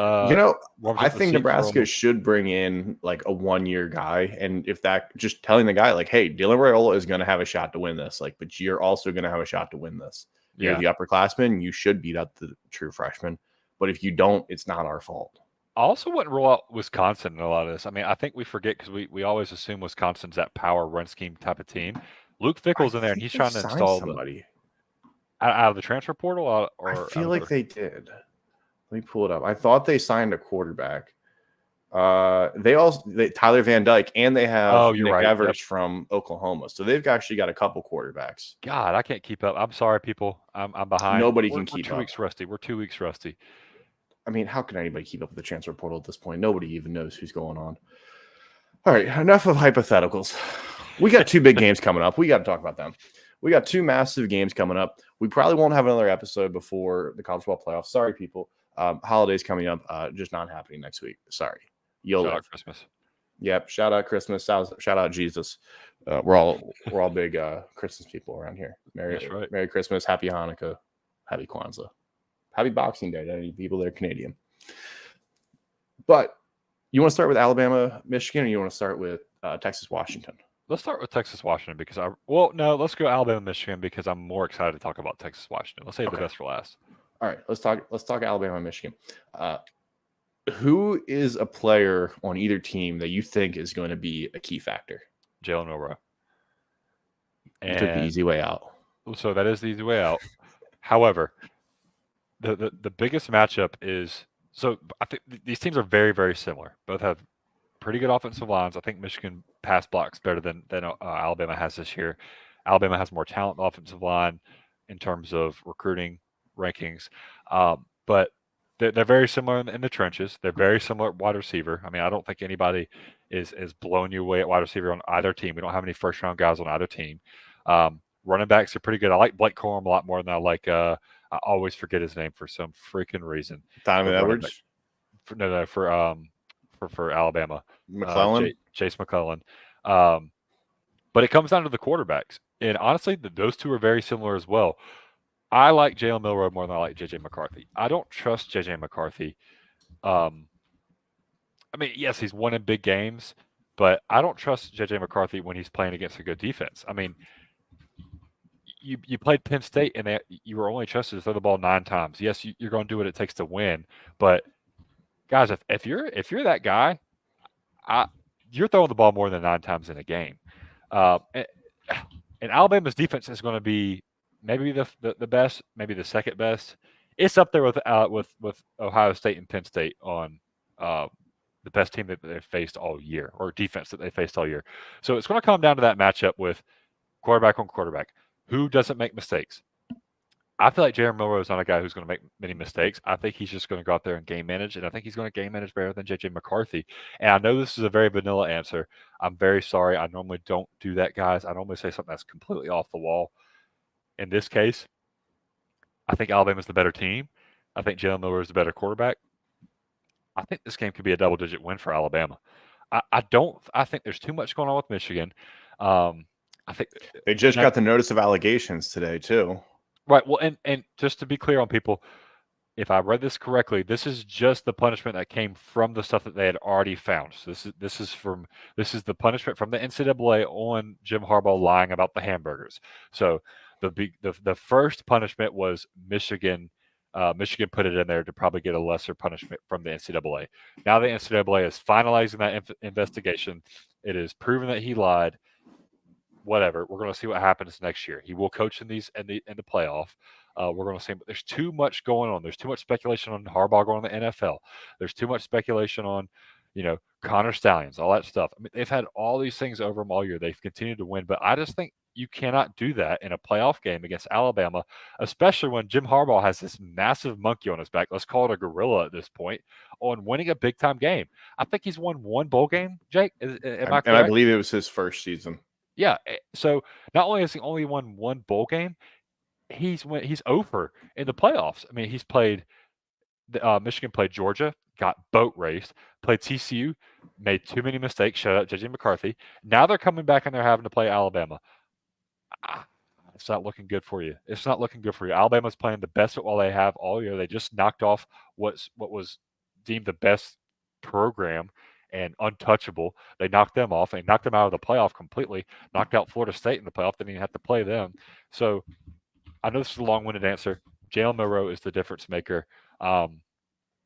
I think Nebraska should bring in like a 1-year guy, and if that just telling the guy like, hey, Dylan Raiola is going to have a shot to win this, like, but you're also going to have a shot to win this. You're the upperclassman, you should beat up the true freshman, but if you don't, it's not our fault. I also wouldn't rule out Wisconsin in a lot of this. I mean, I think we forget because we always assume Wisconsin's that power run scheme type of team. Luke Fickell's in there, and he's trying to install somebody out of the transfer portal. Or I feel like they did. Let me pull it up. I thought they signed a quarterback. Tyler Van Dyke, and they have Nick Evers from Oklahoma. So they've actually got a couple quarterbacks. God, I can't keep up. I'm sorry, people. I'm behind. Nobody can keep up. We're 2 weeks rusty. We're 2 weeks rusty. I mean, how can anybody keep up with the transfer portal at this point? Nobody even knows who's going on. All right, enough of hypotheticals. We got 2 big games coming up. We got to talk about them. We got 2 massive games coming up. We probably won't have another episode before the college football playoffs. Sorry, people. Holidays coming up, just not happening next week. Sorry. Shout out Christmas. Yep. Shout out Christmas. Shout out Jesus. We're all big Christmas people around here. Merry Christmas. Happy Hanukkah. Happy Kwanzaa. Happy Boxing Day to any people that are Canadian. But you want to start with Alabama, Michigan, or you want to start with Texas, Washington? Let's start with Texas, Washington because let's go Alabama, Michigan because I'm more excited to talk about Texas, Washington. Let's save the best for last. All right, let's talk Alabama, Michigan. Who is a player on either team that you think is going to be a key factor? Jalen Milroe. You took the easy way out. So that is the easy way out. However, the biggest matchup is I think these teams are very, very similar. Both have pretty good offensive lines. I think Michigan pass blocks better than Alabama has this year. Alabama has more talent in the offensive line in terms of recruiting rankings, but they're very similar in the trenches. They're very similar at wide receiver. I mean, I don't think anybody is blowing you away at wide receiver on either team. We don't have any first-round guys on either team. Running backs are pretty good. I like Blake Corum a lot more than I like I always forget his name for some freaking reason. Donovan Edwards? For Alabama. McClellan? Chase McClellan. But it comes down to the quarterbacks. And honestly, those two are very similar as well. I like Jalen Milroe more than I like J.J. McCarthy. I don't trust J.J. McCarthy. I mean, yes, he's won in big games, but I don't trust J.J. McCarthy when he's playing against a good defense. I mean, you played Penn State, and you were only trusted to throw the ball 9 times. Yes, you're going to do what it takes to win, but guys, if you're that guy, you're throwing the ball more than 9 times in a game. And Alabama's defense is going to be maybe the best, maybe the second best. It's up there with Ohio State and Penn State on the best team that they've faced all year, or defense that they faced all year. So it's going to come down to that matchup with quarterback on quarterback. Who doesn't make mistakes? I feel like Jalen Milroe is not a guy who's going to make many mistakes. I think he's just going to go out there and game manage, and I think he's going to game manage better than J.J. McCarthy. And I know this is a very vanilla answer. I'm very sorry. I normally don't do that, guys. I normally say something that's completely off the wall. In this case, I think Alabama's the better team. I think Jalen Miller is the better quarterback. I think this game could be a double-digit win for Alabama. I think there's too much going on with Michigan. I think They just got the notice of allegations today too. Right. Well, and just to be clear on people, if I read this correctly, this is just the punishment that came from the stuff that they had already found. So this is the punishment from the NCAA on Jim Harbaugh lying about the hamburgers. So the first punishment was Michigan. Michigan put it in there to probably get a lesser punishment from the NCAA. Now the NCAA is finalizing that investigation. It is proven that he lied. Whatever. We're going to see what happens next year. He will coach in the playoff. We're going to see, but there's too much going on. There's too much speculation on Harbaugh going to the NFL. There's too much speculation on, Connor Stallions, all that stuff. I mean, they've had all these things over them all year. They've continued to win, but I just think you cannot do that in a playoff game against Alabama, especially when Jim Harbaugh has this massive monkey on his back. Let's call it a gorilla at this point on winning a big time game. I think he's won one bowl game. Jake, am I correct? And I believe it was his first season. Yeah. So not only has he only won one bowl game, he's 0 in the playoffs. I mean, he's played Michigan played Georgia, got boat raced, played TCU, made too many mistakes. Shout out JJ McCarthy. Now they're coming back and they're having to play Alabama. It's not looking good for you. It's not looking good for you. Alabama's playing the best football they have all year. They just knocked off what was deemed the best program and untouchable. They knocked them off. They knocked them out of the playoff completely. Knocked out Florida State in the playoff. Didn't even have to play them. So I know this is a long-winded answer. Jalen Milroe is the difference maker,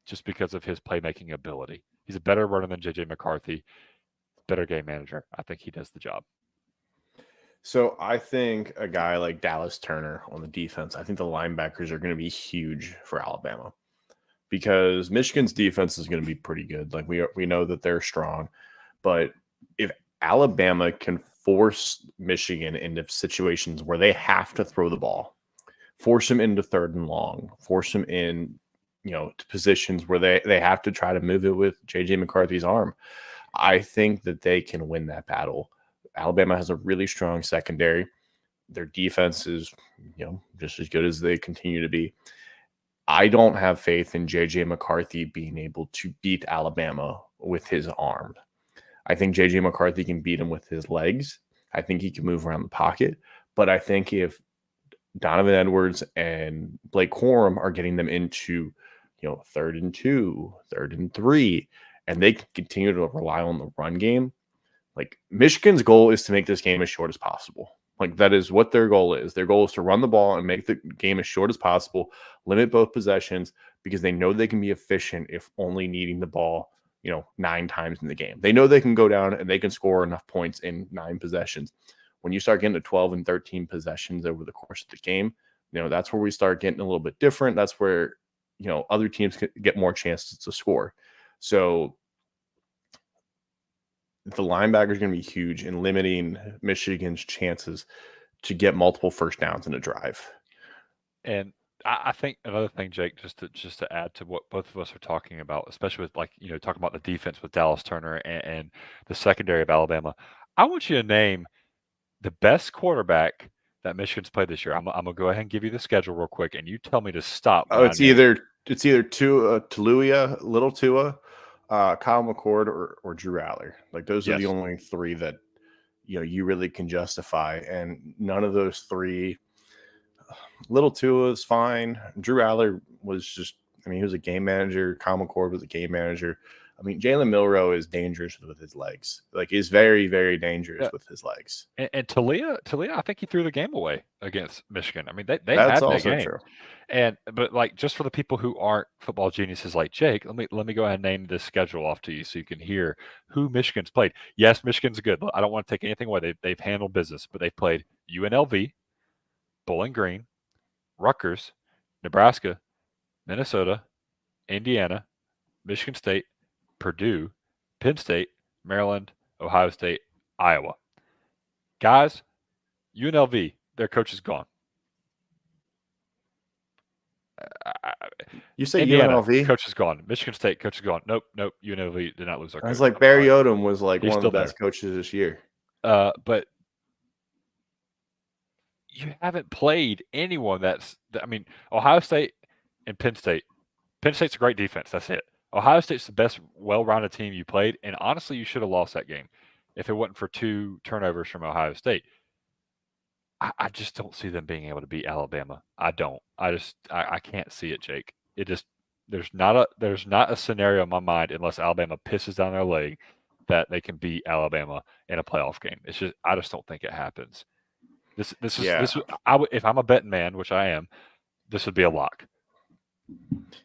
just because of his playmaking ability. He's a better runner than JJ McCarthy. Better game manager. I think he does the job. So I think a guy like Dallas Turner on the defense, I think the linebackers are going to be huge for Alabama because Michigan's defense is going to be pretty good. Like we know that they're strong, but if Alabama can force Michigan into situations where they have to throw the ball, force them into 3rd and long, force them in, to positions where they have to try to move it with JJ McCarthy's arm, I think that they can win that battle. Alabama has a really strong secondary. Their defense is, just as good as they continue to be. I don't have faith in JJ McCarthy being able to beat Alabama with his arm. I think JJ McCarthy can beat him with his legs. I think he can move around the pocket. But I think if Donovan Edwards and Blake Corum are getting them into, 3rd and 2, 3rd and 3, and they can continue to rely on the run game, like Michigan's goal is to make this game as short as possible. Like that is what their goal is. Their goal is to run the ball and make the game as short as possible, limit both possessions because they know they can be efficient if only needing the ball, 9 times in the game. They know they can go down and they can score enough points in 9 possessions. When you start getting to 12 and 13 possessions over the course of the game, that's where we start getting a little bit different. That's where, other teams can get more chances to score. So the linebacker is going to be huge in limiting Michigan's chances to get multiple first downs in a drive. And I think another thing, Jake, just to add to what both of us are talking about, especially with talking about the defense with Dallas Turner and the secondary of Alabama, I want you to name the best quarterback that Michigan's played this year. I'm gonna go ahead and give you the schedule real quick, and you tell me to stop. It's either Tua, Little Tua, Kyle McCord, or Drew Aller. Like those are the only 3 that you really can justify, and none of those 3. Little Tua is fine. Drew Aller was just, he was a game manager. Kyle McCord was a game manager. Jalen Milroe is dangerous with his legs. Like he's very, very dangerous with his legs. And Talia, I think he threw the game away against Michigan. They That's had also that game. True. But like just for the people who aren't football geniuses like Jake, let me go ahead and name this schedule off to you so you can hear who Michigan's played. Yes, Michigan's good. I don't want to take anything away. They've handled business, but they've played UNLV, Bowling Green, Rutgers, Nebraska, Minnesota, Indiana, Michigan State, Purdue, Penn State, Maryland, Ohio State, Iowa. Guys, UNLV, their coach is gone. You say Indiana, UNLV? Coach is gone. Michigan State, coach is gone. Nope. UNLV did not lose their coach. I was like, Barry Odom was like one of the best coaches this year. But you haven't played anyone I mean, Ohio State and Penn State. Penn State's a great defense. That's it. Ohio State's the best well-rounded team you played, and honestly, you should have lost that game if it wasn't for 2 turnovers from Ohio State. I just don't see them being able to beat Alabama. I don't. I can't see it, Jake. It just there's not a scenario in my mind unless Alabama pisses down their leg that they can beat Alabama in a playoff game. I just don't think it happens. This if I'm a betting man, which I am, this would be a lock.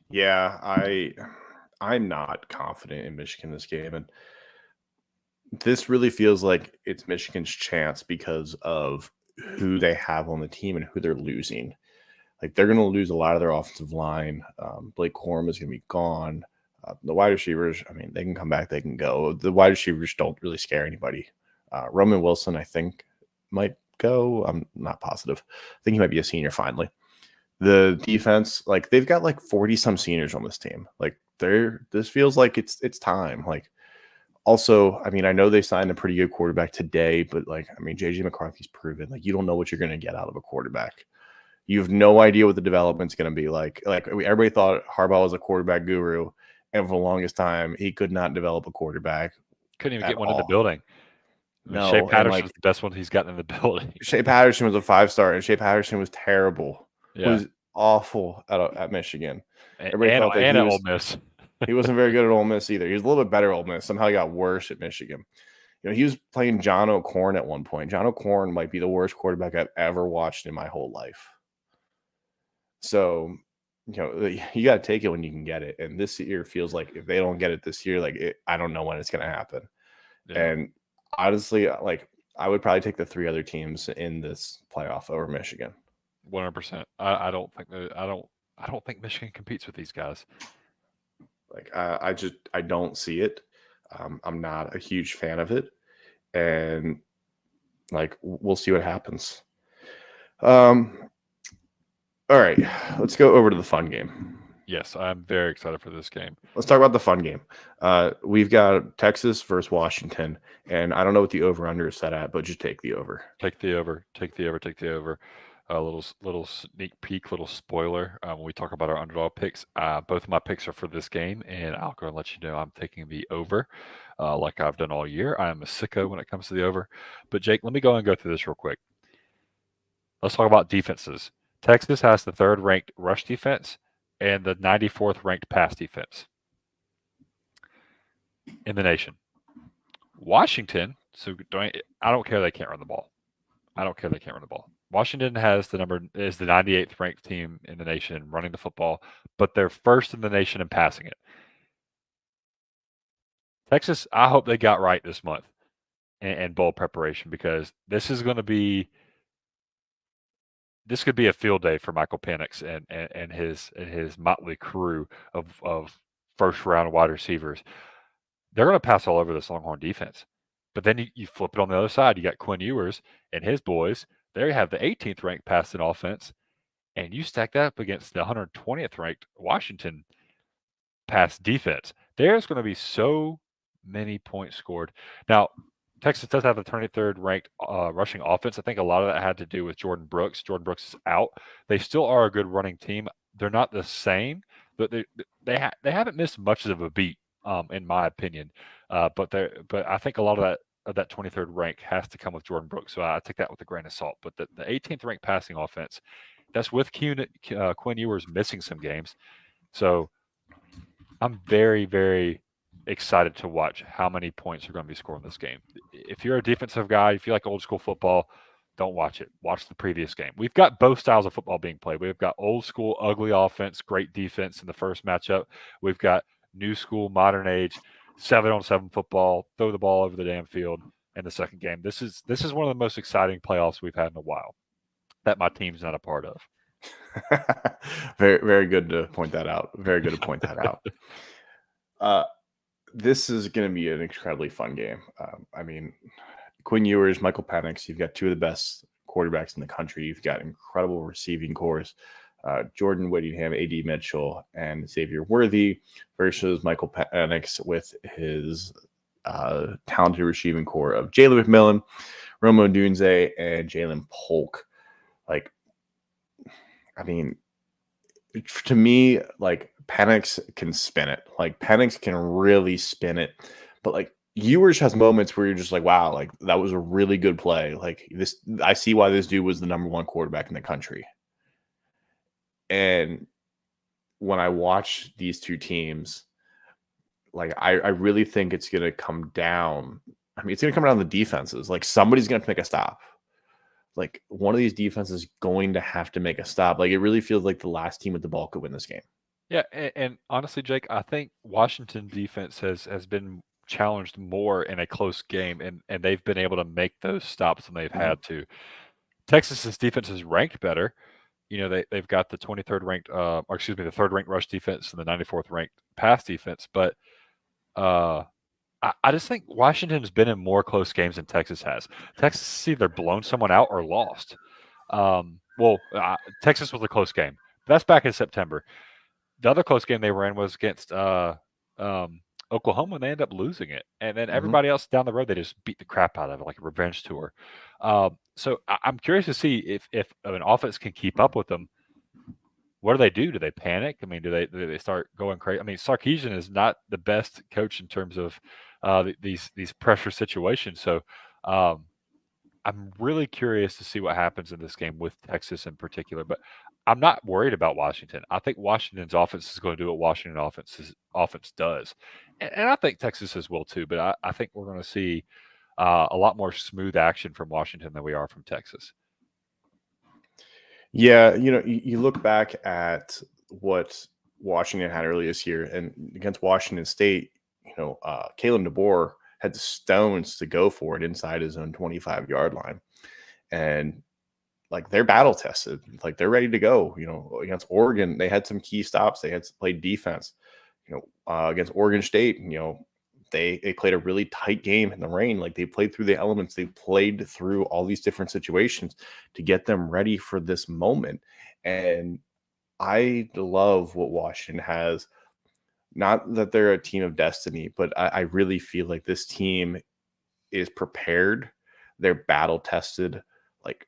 Yeah, I'm not confident in Michigan this game, and this really feels like it's Michigan's chance because of who they have on the team and who they're losing. Like, they're going to lose a lot of their offensive line. Blake Corum is going to be gone. The wide receivers, I mean, they can come back, they can go. The wide receivers don't really scare anybody. Roman Wilson, I think, might go. I'm not positive. I think he might be a senior finally. The defense, like, they've got like 40 some seniors on this team. Like, this feels like it's time. Like, also, I mean, I know they signed a pretty good quarterback today, but like, I mean, JJ McCarthy's proven, like, you don't know what you're going to get out of a quarterback. You have no idea what the development's going to be like. Like, everybody thought Harbaugh was a quarterback guru, and for the longest time, he could not develop a quarterback. Couldn't even get one in the building. No, Shea Patterson's the best one he's gotten in the building. Shea Patterson was a 5-star, and Shea Patterson was terrible. Yeah. Was awful at Michigan. Everybody thought that Ole Miss. He wasn't very good at Ole Miss either. He was a little bit better at Ole Miss. Somehow he got worse at Michigan. You know, he was playing John O'Corn at one point. John O'Corn might be the worst quarterback I've ever watched in my whole life. So, you know, you got to take it when you can get it. And this year feels like if they don't get it this year, like, I don't know when it's going to happen. Yeah. And honestly, like, I would probably take the 3 other teams in this playoff over Michigan. 100%. I don't think Michigan competes with these guys. Like, I don't see it. I'm not a huge fan of it, and like, we'll see what happens. All right, let's go over to the fun game. Yes, I'm very excited for this game. Let's talk about the fun game. We've got Texas versus Washington, and I don't know what the over-under is set at, but just take the over. Take the over. Take the over. Take the over. A little sneak peek, little spoiler. When we talk about our underdog picks, both of my picks are for this game, and I'll go and let you know I'm taking the over, like I've done all year. I am a sicko when it comes to the over. But Jake, let me go and go through this real quick. Let's talk about defenses. Texas has the 3rd ranked rush defense and the 94th ranked pass defense in the nation. Washington, I don't care they can't run the ball. I don't care they can't run the ball. Washington is the 98th ranked team in the nation running the football, but they're 1st in the nation in passing it. Texas, I hope they got right this month in bowl preparation, because this could be a field day for Michael Penix and his motley crew of 1st-round wide receivers. They're going to pass all over this Longhorn defense. But then you flip it on the other side. You got Quinn Ewers and his boys. They have the 18th ranked passing offense, and you stack that up against the 120th ranked Washington pass defense. There's going to be so many points scored. Now, Texas does have the 23rd ranked rushing offense. I think a lot of that had to do with Jordan Brooks. Jordan Brooks is out. They still are a good running team. They're not the same, but they haven't missed much of a beat, in my opinion. But I think a lot of that 23rd rank has to come with Jordan Brooks. So I take that with a grain of salt. But the 18th ranked passing offense, that's with Quinn Ewers missing some games. So I'm very, very excited to watch how many points are going to be scored in this game. If you're a defensive guy, if you like old school football, don't watch it. Watch the previous game. We've got both styles of football being played. We've got old school, ugly offense, great defense in the first matchup. We've got new school, modern age, 7-on-7 football, throw the ball over the damn field in the second game. This is one of the most exciting playoffs we've had in a while that my team's not a part of. Very, very good to point that out. Very good to point that out. This is going to be an incredibly fun game. I mean, Quinn Ewers, Michael Penix, you've got 2 of the best quarterbacks in the country. You've got incredible receiving cores. Jordan Whittingham, A.D. Mitchell, and Xavier Worthy versus Michael Penix with his talented receiving core of Jalen McMillan, Romo Dunze, and Jalen Polk. Like, I mean, to me, like Penix can spin it. Like Penix can really spin it. But like Ewers has moments where you're just like, wow, like that was a really good play. Like this, I see why this dude was the number one quarterback in the country. And when I watch these two teams, like I really think it's gonna come down. I mean, it's gonna come down to the defenses. Like somebody's gonna have to make a stop. Like one of these defenses is going to have to make a stop. Like it really feels like the last team with the ball could win this game. Yeah, and honestly, Jake, I think Washington defense has been challenged more in a close game, and they've been able to make those stops when they've had to. Texas's defense is ranked better. You know, they've got the 23rd ranked, or excuse me, the 3rd ranked rush defense and the 94th ranked pass defense. But I just think Washington's been in more close games than Texas has. Texas has either blown someone out or lost. Texas was a close game. That's back in September. The other close game they were in was against Oklahoma, and they ended up losing it. And then everybody else down the road, they just beat the crap out of it, like a revenge tour. So I'm curious to see if an offense can keep up with them. What do they do? Do they panic? I mean, do they start going crazy? I mean, Sarkisian is not the best coach in terms of these pressure situations. So I'm really curious to see what happens in this game with Texas in particular. But I'm not worried about Washington. I think Washington's offense is going to do what Washington offense does, and I think Texas as well too. But I think we're going to see a lot more smooth action from Washington than we are from Texas. Yeah, you look back at what Washington had earlier this year, and against Washington State, Kalen DeBoer had the stones to go for it inside his own 25-yard line, and like they're battle tested, like they're ready to go. Against Oregon, they had some key stops. They had to play defense. Against Oregon State, they played a really tight game in the rain. Like they played through the elements. They played through all these different situations to get them ready for this moment. And I love what Washington has. Not that they're a team of destiny, but I really feel like this team is prepared. They're battle tested. Like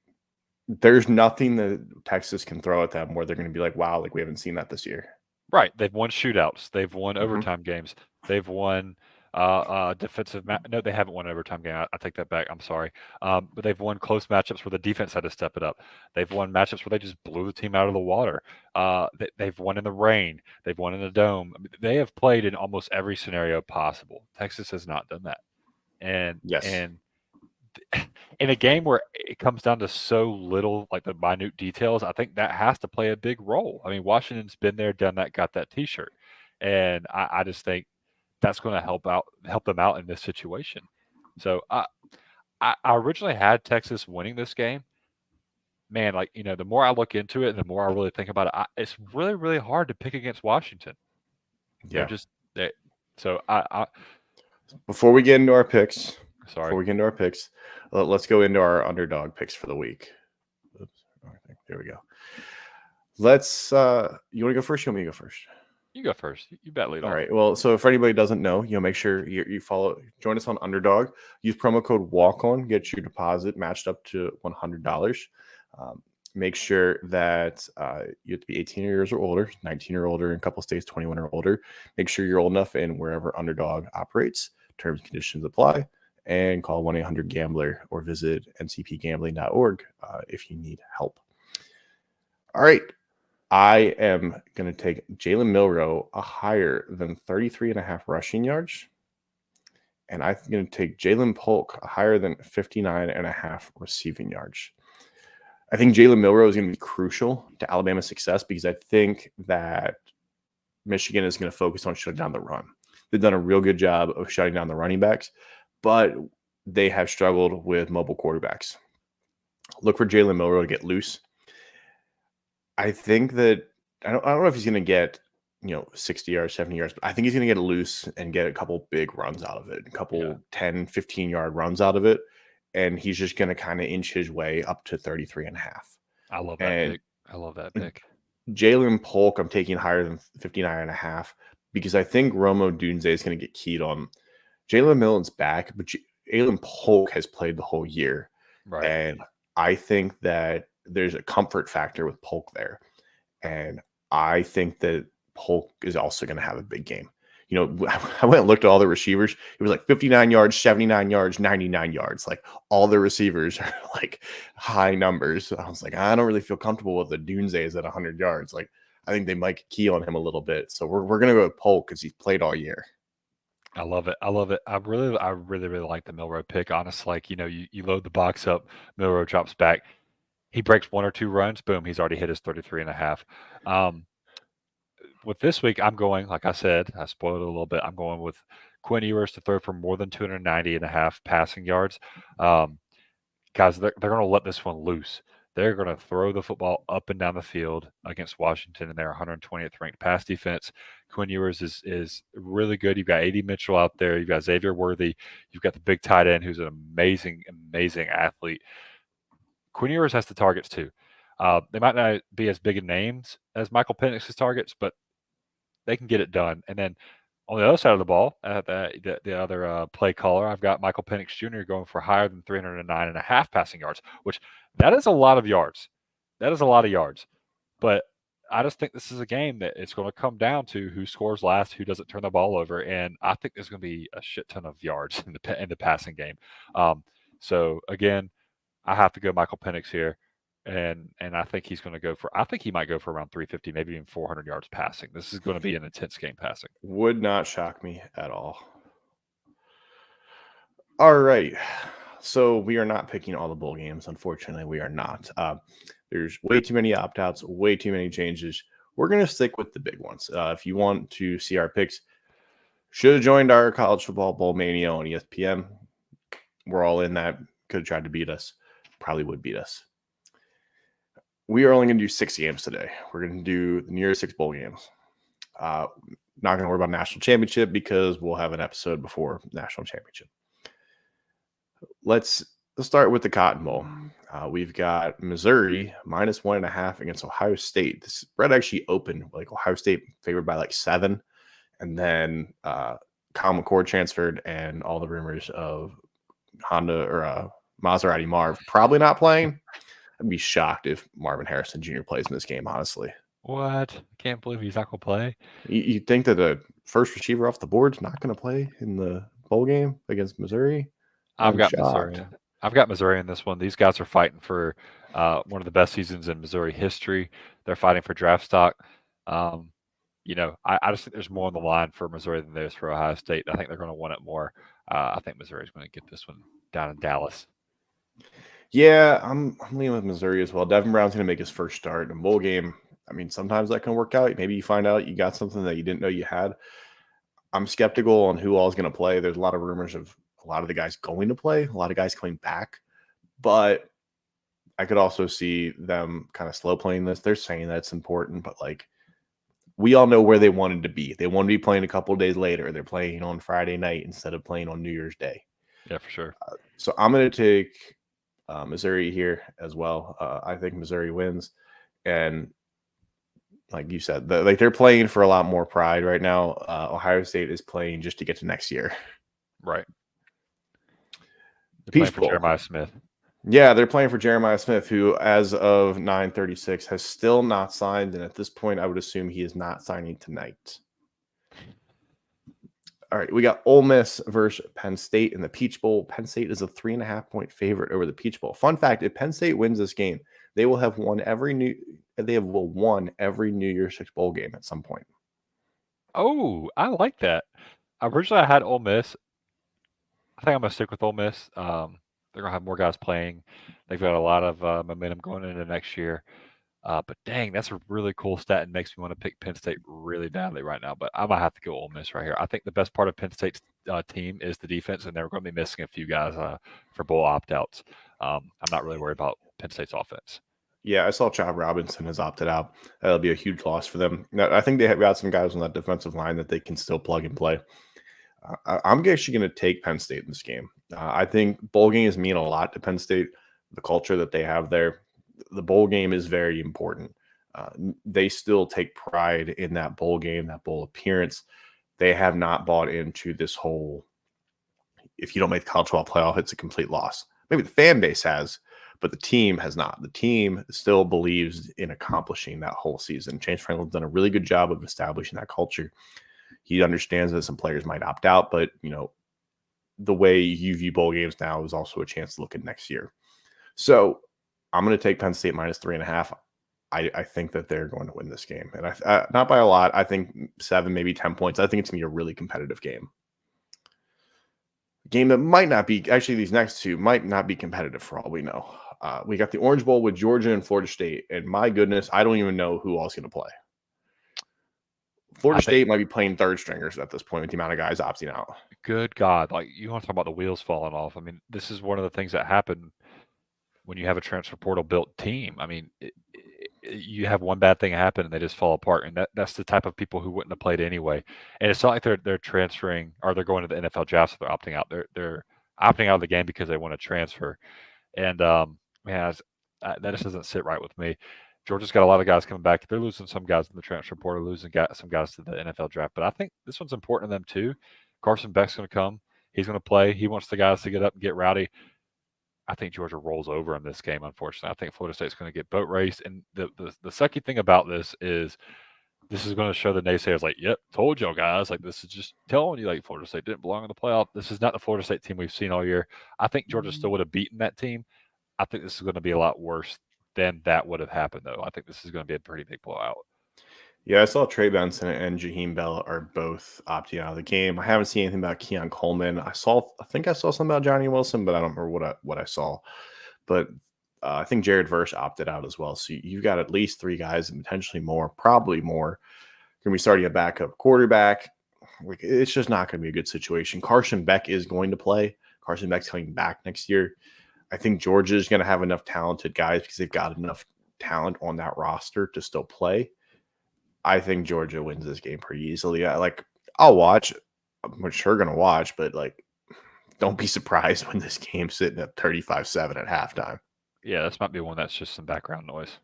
there's nothing that Texas can throw at them where they're going to be like, wow, like we haven't seen that this year. Right. They've won shootouts. They've won overtime games. They've won defensive. No, they haven't won overtime game. I take that back. I'm sorry. But they've won close matchups where the defense had to step it up. They've won matchups where they just blew the team out of the water. They've won in the rain. They've won in the dome. I mean, they have played in almost every scenario possible. Texas has not done that. And in a game where it comes down to so little, like the minute details, I think that has to play a big role. I mean, Washington's been there, done that, got that T-shirt, and I just think that's going to help them out in this situation. So I originally had Texas winning this game. Man, like the more I look into it, and the more I really think about it, it's really really hard to pick against Washington. Yeah. So before we get into our picks. Sorry. Before we get into our picks, let's go into our underdog picks for the week. Oops. There we go. Let's. You want to go first? You want me to go first? You go first. You bet lead off. All right. Well, so if anybody doesn't know, make sure you join us on Underdog. Use promo code Walk-On, get your deposit matched up to $100. Make sure that you have to be 18 years or older, 19 or older in a couple states, 21 or older. Make sure you're old enough in wherever Underdog operates. Terms and conditions apply. And call 1-800-GAMBLER or visit ncpgambling.org if you need help. All right. I am going to take Jalen Milroe higher than 33.5 rushing yards. And I'm going to take Jalen Polk higher than 59.5 receiving yards. I think Jalen Milroe is going to be crucial to Alabama's success because I think that Michigan is going to focus on shutting down the run. They've done a real good job of shutting down the running backs, but they have struggled with mobile quarterbacks. Look for Jalen Milroe to get loose. I think that I don't know if he's going to get 60 yards, 70 yards, but I think he's going to get loose and get a couple big runs out of it, a couple 10, 15-yard runs out of it, and he's just going to kind of inch his way up to 33.5. I love that pick. I love that pick. Jalen Polk, I'm taking higher than 59.5 because I think Rome Odunze is going to get keyed on. Jalen Milton's back, but Jalen Polk has played the whole year. Right. And I think that there's a comfort factor with Polk there. And I think that Polk is also going to have a big game. You know, I went and looked at all the receivers. It was like 59 yards, 79 yards, 99 yards. Like all the receivers are like high numbers. I was like, I don't really feel comfortable with the Dunzeys at 100 yards. Like, I think they might key on him a little bit. So we're going to go with Polk because he's played all year. I love it. I love it. I really like the Milroe pick. Honestly, like, you know, you load the box up, Milroe drops back. He breaks 1 or 2 runs, boom, he's already hit his 33.5. With this week, I'm going, like I said, I spoiled it a little bit. I'm going with Quinn Ewers to throw for more than 290.5 passing yards. Guys, they're going to let this one loose. They're going to throw the football up and down the field against Washington and their 120th ranked pass defense. Quinn Ewers is really good. You've got A.D. Mitchell out there. You've got Xavier Worthy. You've got the big tight end who's an amazing, amazing athlete. Quinn Ewers has the targets too. They might not be as big a names as Michael Penix's targets, but they can get it done. And then on the other side of the ball, the other play caller, I've got Michael Penix Jr. going for higher than 309.5 passing yards, which that is a lot of yards. That is a lot of yards. But I just think this is a game that it's going to come down to who scores last, who doesn't turn the ball over, and I think there's going to be a shit ton of yards in the passing game. So again, I have to go Michael Penix here. And I think he's going to go for. I think he might go for around 350, maybe even 400 yards passing. This is going to be an intense game passing. Would not shock me at all. All right, so we are not picking all the bowl games. Unfortunately, we are not. There's way too many opt-outs, way too many changes. We're going to stick with the big ones. If you want to see our picks, should have joined our college football bowl mania on ESPN. We're all in that. Could have tried to beat us. Probably would beat us. We are only going to do 6 games today. We're going to do the New Year's 6 bowl games. Not going to worry about national championship because we'll have an episode before national championship. Let's start with the Cotton Bowl. We've got Missouri minus 1.5 against Ohio State. This spread actually opened like Ohio State favored by like 7, and then Kyle McCord transferred, and all the rumors of Honda or Maserati Marv probably not playing. I'd be shocked if Marvin Harrison Jr. plays in this game, honestly. What? Can't believe he's not going to play. You think that the first receiver off the board is not going to play in the bowl game against Missouri? I've got Missouri in this one. These guys are fighting for one of the best seasons in Missouri history. They're fighting for draft stock. You know, I just think there's more on the line for Missouri than there is for Ohio State. I think they're going to want it more. I think Missouri's going to get this one down in Dallas. Yeah, I'm leaning with Missouri as well. Devin Brown's going to make his first start in a bowl game. I mean, sometimes that can work out. Maybe you find out you got something that you didn't know you had. I'm skeptical on who all is going to play. There's a lot of rumors of a lot of the guys going to play, a lot of guys coming back. But I could also see them kind of slow playing this. They're saying that's important, but like we all know where they wanted to be. They want to be playing a couple of days later. They're playing on Friday night instead of playing on New Year's Day. Yeah, for sure. So I'm going to take Missouri here as well. I think Missouri wins. And like you said, they're playing for a lot more pride right now. Ohio State is playing just to get to next year. Right. Peach Bowl. Jeremiah Smith. Yeah, they're playing for Jeremiah Smith, who, as of 9:36, has still not signed. And at this point, I would assume he is not signing tonight. All right, we got Ole Miss versus Penn State in the Peach Bowl. Penn State is a 3.5-point favorite over the Peach Bowl. Fun fact: if Penn State wins this game, they will have won every New Year's Six bowl game at some point. Oh, I like that. Originally, I had Ole Miss. I think I'm gonna stick with Ole Miss. They're gonna have more guys playing. They've got a lot of momentum going into next year. But dang, that's a really cool stat and makes me want to pick Penn State really badly right now. But I might have to go Ole Miss right here. I think the best part of Penn State's team is the defense, and they're going to be missing a few guys for bowl opt-outs. I'm not really worried about Penn State's offense. Yeah, I saw Chad Robinson has opted out. That'll be a huge loss for them. Now, I think they have got some guys on that defensive line that they can still plug and play. I'm actually going to take Penn State in this game. I think bowl games mean a lot to Penn State, the culture that they have there. The bowl game is very important. They still take pride in that bowl game, that bowl appearance. They have not bought into this whole, if you don't make the college football playoff, it's a complete loss. Maybe the fan base has, but the team has not. The team still believes in accomplishing that whole season. James Franklin's done a really good job of establishing that culture. He understands that some players might opt out, but the way you view bowl games now is also a chance to look at next year. So I'm going to take Penn State minus 3.5. I think that they're going to win this game, and not by a lot. I think 7, maybe 10 points. I think it's going to be a really competitive game. Game that might not be, actually these next two might not be competitive for all we know. We got the Orange Bowl with Georgia and Florida State, and my goodness, I don't even know who else is going to play. Florida State might be playing third stringers at this point with the amount of guys opting out. Good God. Like, you want to talk about the wheels falling off. I mean, this is one of the things that happen when you have a transfer portal built team. I mean, you have one bad thing happen and they just fall apart. And that's the type of people who wouldn't have played anyway. And it's not like they're transferring or they're going to the NFL draft, so they're opting out. They're opting out of the game because they want to transfer. And man, that just doesn't sit right with me. Georgia's got a lot of guys coming back. They're losing some guys in the transfer portal, losing some guys to the NFL draft. But I think this one's important to them too. Carson Beck's going to come. He's going to play. He wants the guys to get up and get rowdy. I think Georgia rolls over in this game, unfortunately. I think Florida State's going to get boat raced. And the sucky thing about this is going to show the naysayers like, yep, told y'all guys. Like, this is just telling you, like, Florida State didn't belong in the playoff. This is not the Florida State team we've seen all year. I think Georgia still would have beaten that team. I think this is going to be a lot worse than that would have happened, though. I think this is going to be a pretty big blowout. Yeah, I saw Trey Benson and Jaheim Bell are both opting out of the game. I haven't seen anything about Keon Coleman. I think I saw something about Johnny Wilson, but I don't remember what I saw. But I think Jared Verse opted out as well. So you've got at least 3 guys and potentially more, probably more, going to be starting a backup quarterback. It's just not going to be a good situation. Carson Beck is going to play. Carson Beck's coming back next year. I think Georgia is going to have enough talented guys because they've got enough talent on that roster to still play. I think Georgia wins this game pretty easily. I'll watch. I'm sure going to watch, but don't be surprised when this game's sitting at 35-7 at halftime. Yeah, this might be one that's just some background noise.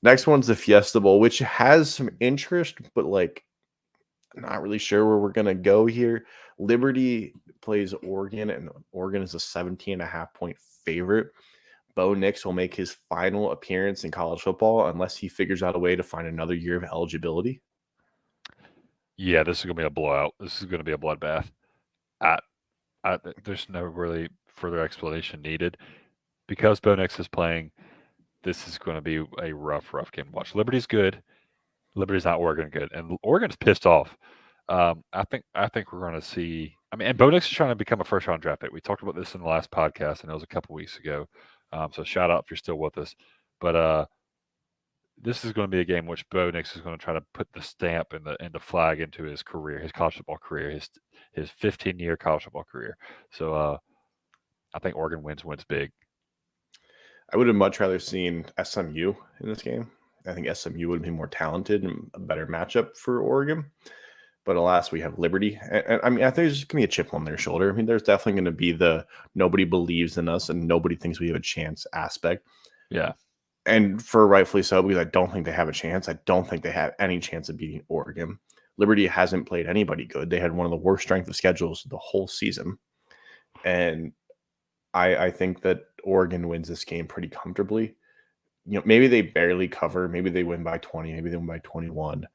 Next one's the Fiesta Bowl, which has some interest, but I'm not really sure where we're going to go here. Liberty plays Oregon, and Oregon is a 17.5 point favorite. Bo Nix will make his final appearance in college football unless he figures out a way to find another year of eligibility. Yeah, this is going to be a blowout. This is going to be a bloodbath. There's no really further explanation needed. Because Bo Nix is playing, this is going to be a rough game to watch. Liberty's good. Liberty's not Oregon good. And Oregon's pissed off. I think we're going to see – and Bo Nix is trying to become a first-round draft pick. We talked about this in the last podcast, and it was a couple weeks ago. So shout out if you're still with us. But this is going to be a game in which Bo Nix is going to try to put the stamp and the flag into his career, his college football career, his 15-year college football career. So I think Oregon wins big. I would have much rather seen SMU in this game. I think SMU would have been more talented and a better matchup for Oregon. But alas, we have Liberty. And I think there's going to be a chip on their shoulder. There's definitely going to be the nobody believes in us and nobody thinks we have a chance aspect. Yeah. And for rightfully so, because I don't think they have a chance. I don't think they have any chance of beating Oregon. Liberty hasn't played anybody good. They had one of the worst strength of schedules the whole season. And I think that Oregon wins this game pretty comfortably. Maybe they barely cover. Maybe they win by 20. Maybe they win by 21.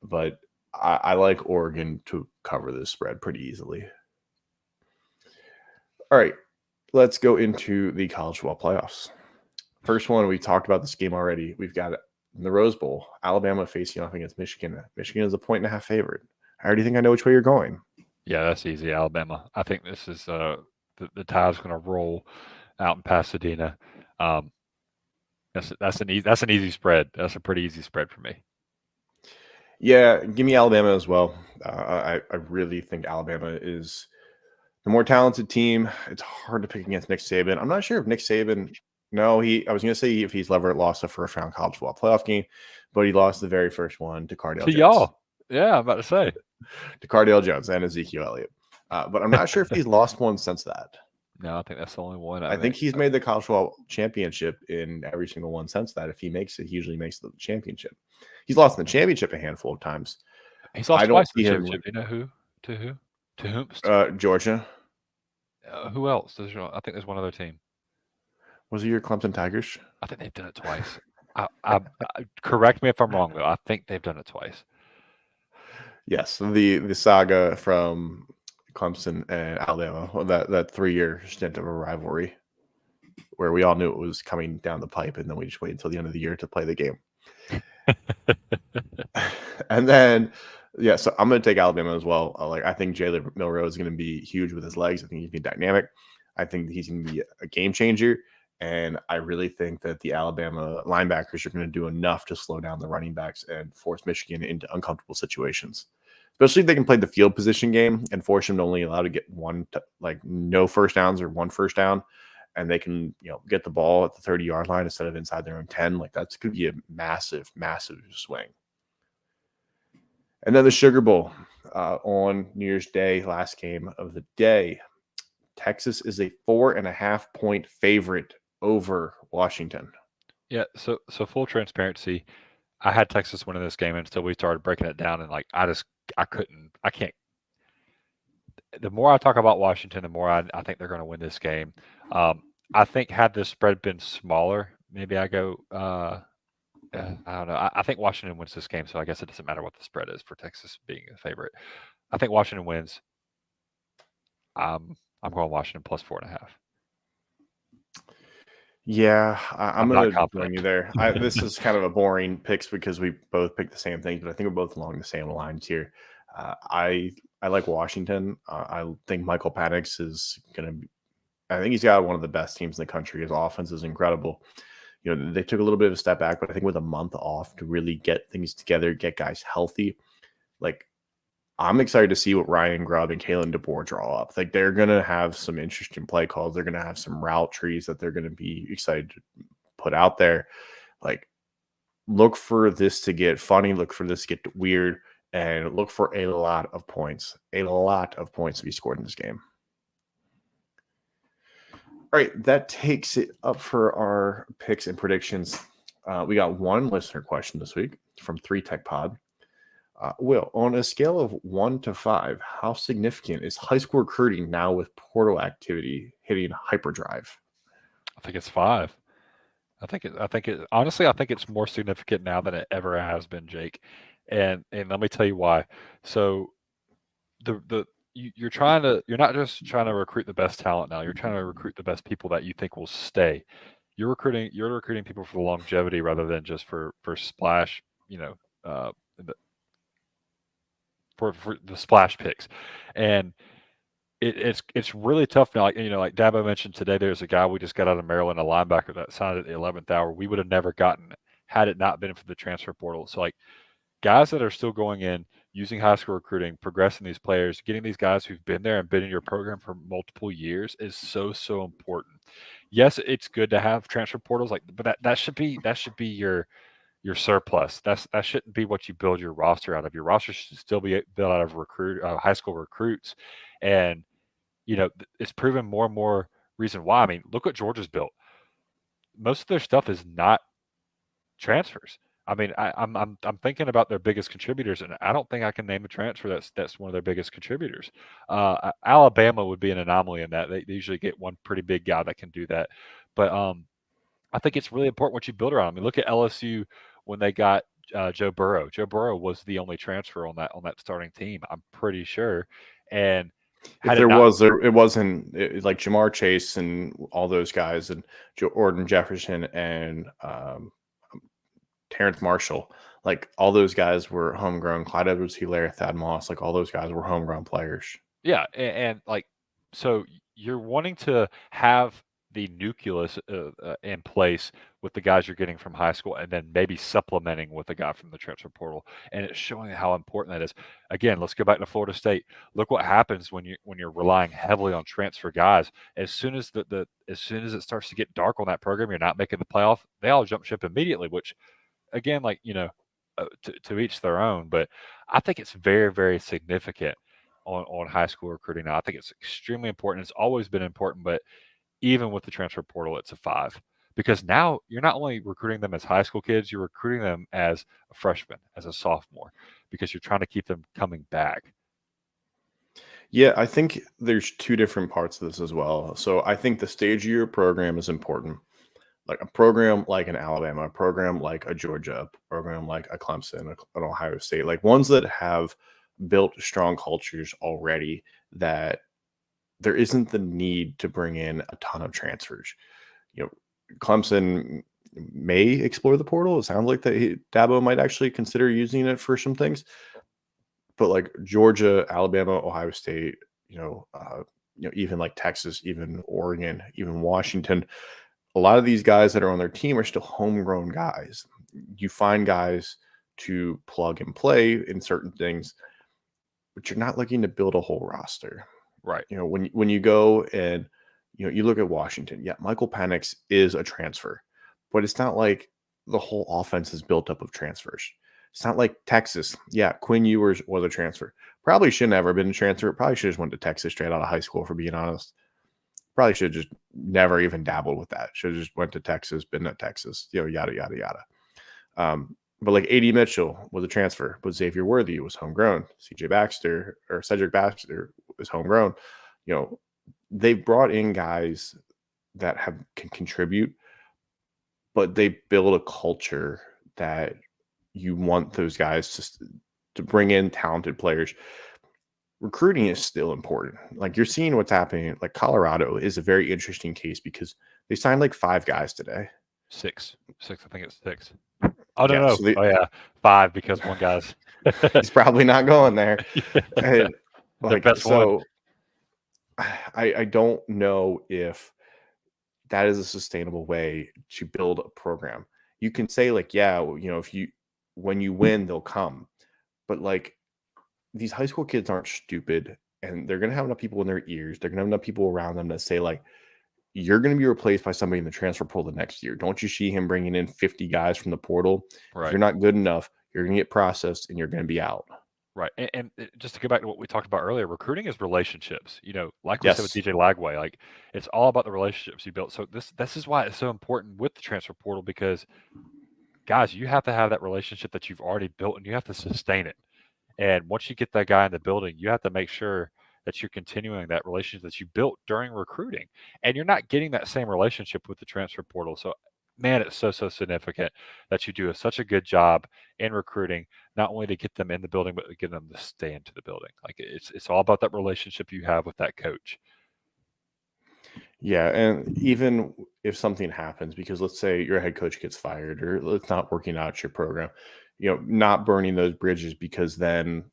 But I like Oregon to cover this spread pretty easily. All right, let's go into the college football playoffs. First one, we talked about this game already. We've got in the Rose Bowl, Alabama facing off against Michigan. Michigan is a 1.5 favorite. I already think I know which way you're going. Yeah, that's easy, Alabama. I think this is the tide's going to roll out in Pasadena. That's an easy spread. That's a pretty easy spread for me. Yeah, give me Alabama as well. I really think Alabama is the more talented team. It's hard to pick against Nick Saban. I'm not sure if Nick Saban. No, I was going to say if he's ever lost a first-round college football playoff game, but he lost the very first one to Cardale Jones. Y'all. Yeah, I'm about to say. To Cardale Jones and Ezekiel Elliott. But I'm not sure if he's lost one since that. No, I think that's the only one. I think he's made the college football championship in every single one since that. If he makes it, he usually makes the championship. He's lost in the championship a handful of times. He's lost twice in the championship. You know who? To who? To whom? Georgia. Who else? I think there's one other team. Was it your Clemson Tigers? I think they've done it twice. Correct me if I'm wrong, though. I think they've done it twice. Yes, the saga from Clemson and Alabama, that 3-year stint of a rivalry, where we all knew it was coming down the pipe, and then we just waited until the end of the year to play the game. And then, yeah, so I'm going to take Alabama as well. I think Jalen Milroe is going to be huge with his legs. I think he's going to be dynamic. I think he's going to be a game changer. And I really think that the Alabama linebackers are going to do enough to slow down the running backs and force Michigan into uncomfortable situations. Especially if they can play the field position game and force them to only allow to get no first downs or one first down. And they can, get the ball at the 30-yard line instead of inside their own 10. That's going to be a massive, massive swing. And then the Sugar Bowl on New Year's Day, last game of the day. Texas is a 4.5-point favorite over Washington. Yeah, so full transparency, I had Texas winning this game until we started breaking it down, and I can't. The more I talk about Washington, the more I think they're going to win this game. I think had this spread been smaller, maybe I go. I don't know. I think Washington wins this game, so I guess it doesn't matter what the spread is for Texas being a favorite. I think Washington wins. I'm going Washington plus 4.5. Yeah, I'm going to join you there. This is kind of a boring picks because we both picked the same things, but I think we're both along the same lines here. I like Washington. I think Michael Penix is going to be. I think he's got one of the best teams in the country. His offense is incredible. They took a little bit of a step back, but I think with a month off to really get things together, get guys healthy, I'm excited to see what Ryan Grubb and Kalen DeBoer draw up. They're going to have some interesting play calls. They're going to have some route trees that they're going to be excited to put out there. Look for this to get funny. Look for this to get weird, and look for a lot of points to be scored in this game. All right, that takes it up for our picks and predictions. We got one listener question this week from 3 Tech Pod. Will, on a scale of 1 to 5, how significant is high school recruiting now with portal activity hitting hyperdrive? I think it's 5. Honestly, I think it's more significant now than it ever has been, Jake. And let me tell you why. So you're not just trying to recruit the best talent now. You're trying to recruit the best people that you think will stay. You're recruiting people for the longevity rather than just for splash, for the splash picks. And it's really tough now. Like Dabo mentioned today, there's a guy we just got out of Maryland, a linebacker that signed at the 11th hour. We would have never gotten it had it not been for the transfer portal. So guys that are still going in, using high school recruiting, progressing these players, getting these guys who've been there and been in your program for multiple years is so important. Yes, it's good to have transfer portals, but that should be your surplus. That shouldn't be what you build your roster out of. Your roster should still be built out of high school recruits, and it's proven more and more reason why. I mean, look what Georgia's built. Most of their stuff is not transfers. I mean, I'm thinking about their biggest contributors, and I don't think I can name a transfer that's one of their biggest contributors. Alabama would be an anomaly in that. They usually get one pretty big guy that can do that. But I think it's really important what you build around. I mean, look at LSU when they got Joe Burrow. Joe Burrow was the only transfer on that starting team, I'm pretty sure. And it wasn't like Jamar Chase and all those guys, and Jordan Jefferson and Terrence Marshall, all those guys were homegrown. Clyde Edwards-Helaire, Thad Moss, all those guys were homegrown players. Yeah, and so you're wanting to have the nucleus in place with the guys you're getting from high school, and then maybe supplementing with a guy from the transfer portal, and it's showing how important that is. Again, let's go back to Florida State. Look what happens when you're relying heavily on transfer guys. As soon as it starts to get dark on that program, you're not making the playoff. They all jump ship immediately, which again, to each their own. But I think it's very, very significant on high school recruiting now. I think it's extremely important. It's always been important, but even with the transfer portal, it's a 5. Because now you're not only recruiting them as high school kids, you're recruiting them as a freshman, as a sophomore, because you're trying to keep them coming back. Yeah, I think there's 2 different parts of this as well. So I think the stage of your program is important. like a program like an Alabama, a program like a Georgia, a program like a Clemson, an Ohio State, like ones that have built strong cultures already, that there isn't the need to bring in a ton of transfers. You know, Clemson may explore the portal. It sounds like that Dabo might actually consider using it for some things. But like Georgia, Alabama, Ohio State, even like Texas, even Oregon, even Washington, a lot of these guys that are on their team are still homegrown guys. You find guys to plug and play in certain things, but you're not looking to build a whole roster. Right. You know, when you go and you look at Washington, yeah, Michael Penix is a transfer, but it's not like the whole offense is built up of transfers. It's not like Texas. Yeah, Quinn Ewers was a transfer. Probably shouldn't have ever been a transfer. Probably should have just went to Texas straight out of high school, for being honest. Probably should have just never even dabbled with that. Should have just went to Texas, been at Texas, yada, yada, yada. But like A.D. Mitchell was a transfer, but Xavier Worthy was homegrown. Cedric Baxter was homegrown. They've brought in guys that can contribute, but they build a culture that you want those guys to bring in talented players. Recruiting is still important. Like, you're seeing what's happening. Like, Colorado is a very interesting case because they signed like 5 guys today. Six. I think it's 6. Oh, no, Yeah, no. so Oh, yeah. 5 because one guy's he's probably not going there. And, the best one. I don't know if that is a sustainable way to build a program. You can say like, yeah, when you win, they'll come. But like, these high school kids aren't stupid, and they're going to have enough people in their ears. They're going to have enough people around them that say like, you're going to be replaced by somebody in the transfer portal the next year. Don't you see him bringing in 50 guys from the portal? Right. If you're not good enough, you're going to get processed and you're going to be out. Right. And just to go back to what we talked about earlier, recruiting is relationships. Like we said with DJ Lagway, like, it's all about the relationships you built. So this is why it's so important with the transfer portal, because guys, you have to have that relationship that you've already built, and you have to sustain it. And once you get that guy in the building, you have to make sure that you're continuing that relationship that you built during recruiting. And you're not getting that same relationship with the transfer portal. So, man, it's so significant that you do such a good job in recruiting, not only to get them in the building, but to get them to stay into the building. Like, it's all about that relationship you have with that coach. Yeah, and even if something happens, because let's say your head coach gets fired or it's not working out at your program, not burning those bridges, because then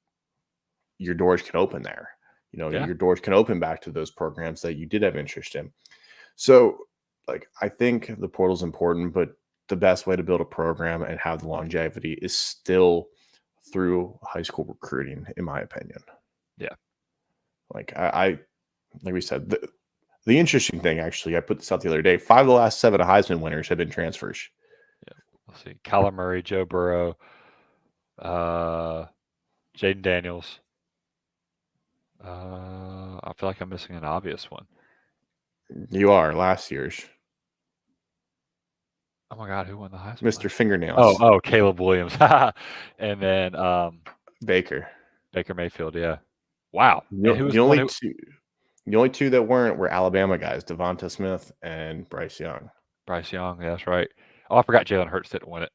your doors can open there. Your doors can open back to those programs that you did have interest in. So, like, I think the portal is important, but the best way to build a program and have the longevity is still through high school recruiting, in my opinion. Yeah. Like like we said, the interesting thing, actually, I put this out the other day, 5 of the last 7 Heisman winners have been transfers. Yeah. Let's see. Kyler Murray, Joe Burrow, Jaden Daniels. I feel like I'm missing an obvious one. You are. Last year's. Oh my God, who won the Heisman? Mr. Fingernails. Oh, Caleb Williams. And then Baker Mayfield, yeah. Wow. The only two that weren't were Alabama guys, Devonta Smith and Bryce Young. Bryce Young, yeah, that's right. Oh, I forgot Jalen Hurts didn't win it,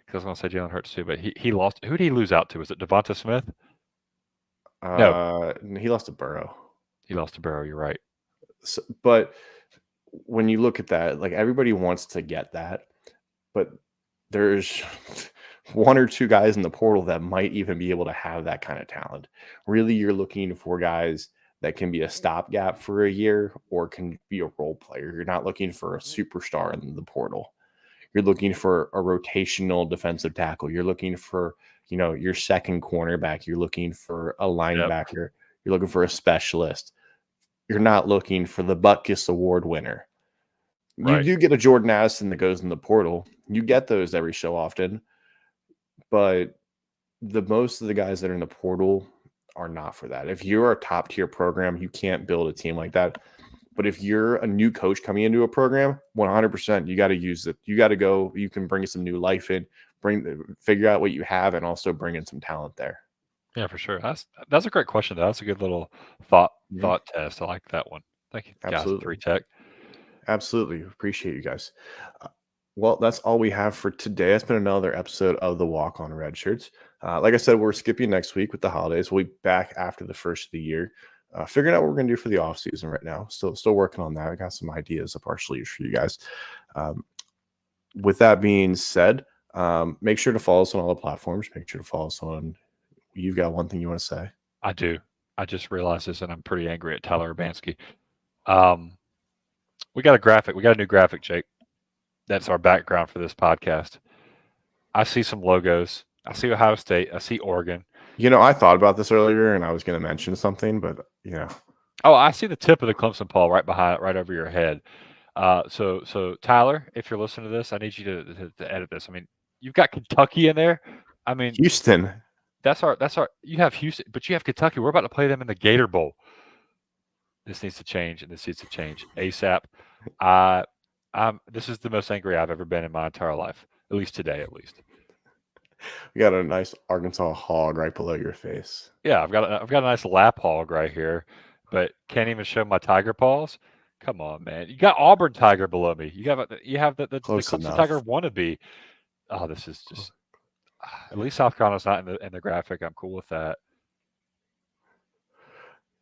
because I was going to say Jalen Hurts too, but he lost. Who did he lose out to? Was it Devonta Smith? No, he lost to Burrow. He lost to Burrow. You're right. So, but when you look at that, like, everybody wants to get that, but there's 1 or 2 guys in the portal that might even be able to have that kind of talent. Really, you're looking for guys that can be a stopgap for a year or can be a role player. You're not looking for a superstar in the portal. You're looking for a rotational defensive tackle. You're looking for, your second cornerback. You're looking for a linebacker. Yep. You're looking for a specialist. You're not looking for the Butkus Award winner. Right. You do get a Jordan Addison that goes in the portal. You get those every so often. But the most of the guys that are in the portal are not for that. If you're a top tier program, you can't build a team like that. But if you're a new coach coming into a program, 100%, you got to use it. You got to go. You can bring some new life in, figure out what you have, and also bring in some talent there. Yeah, for sure. That's a great question, though. That's a good little thought test. I like that one. Thank you, guys. Absolutely. 3Tech. Absolutely. Appreciate you guys. Well, that's all we have for today. It's been another episode of the Walk-On Redshirts. Like I said, we're skipping next week with the holidays. We'll be back after the first of the year, figuring out what we're going to do for the off season right now. Still working on that. I got some ideas up our sleeves for you guys. With that being said, make sure to follow us on all the platforms. Make sure to follow us on. You've got one thing you want to say? I do. I just realized this, and I'm pretty angry at Tyler Urbanski. We got a graphic. We got a new graphic, Jake. That's our background for this podcast. I see some logos. I see Ohio State. I see Oregon. I thought about this earlier, and I was going to mention something, but Oh, I see the tip of the Clemson paw right behind it, right over your head. So Tyler, if you're listening to this, I need you to edit this. I mean, you've got Kentucky in there. I mean, Houston. That's our. You have Houston, but you have Kentucky. We're about to play them in the Gator Bowl. This needs to change, and this needs to change ASAP. This is the most angry I've ever been in my entire life, at least today, at least. We got a nice Arkansas hog right below your face. Yeah, I've got a nice lap hog right here, but can't even show my tiger paws. Come on, man! You got Auburn Tiger below me. You have the Clemson Tiger wannabe. Oh, this is just. At least South Carolina's not in the graphic. I'm cool with that.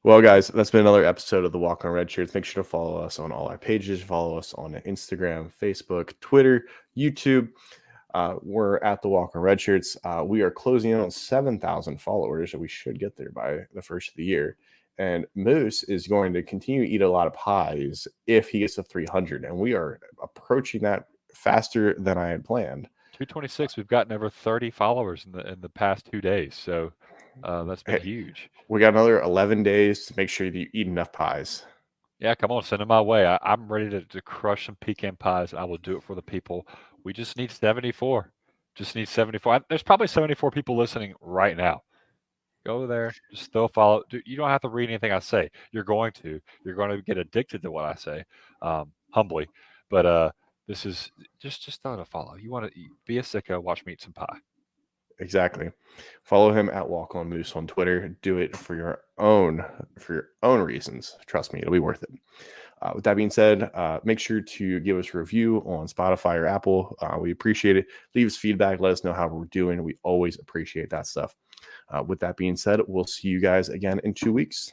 Well, guys, that's been another episode of the Walk-On Redshirts. Make sure to follow us on all our pages. Follow us on Instagram, Facebook, Twitter, YouTube. We're at the Walk-On Redshirts. We are closing in on 7,000 followers, and we should get there by the first of the year. And Moose is going to continue to eat a lot of pies if he gets to 300, and we are approaching that faster than I had planned. 226. We've gotten over 30 followers in the past 2 days, so that's been huge. We got another 11 days to make sure that you eat enough pies. Yeah, come on, send them my way. I'm ready to crush some pecan pies. I will do it for the people. We just need 74. Just need 74. There's probably 74 people listening right now. Go there, just throw a follow. Dude, you don't have to read anything I say. You're going to get addicted to what I say, humbly. But this is just throw it a follow. You want to be a sicko, watch me eat some pie. Exactly. Follow him at Walk On Moose on Twitter. Do it for your own reasons. Trust me, it'll be worth it. With that being said, make sure to give us a review on Spotify or Apple. We appreciate it. Leave us feedback. Let us know how we're doing. We always appreciate that stuff. With that being said, we'll see you guys again in 2 weeks.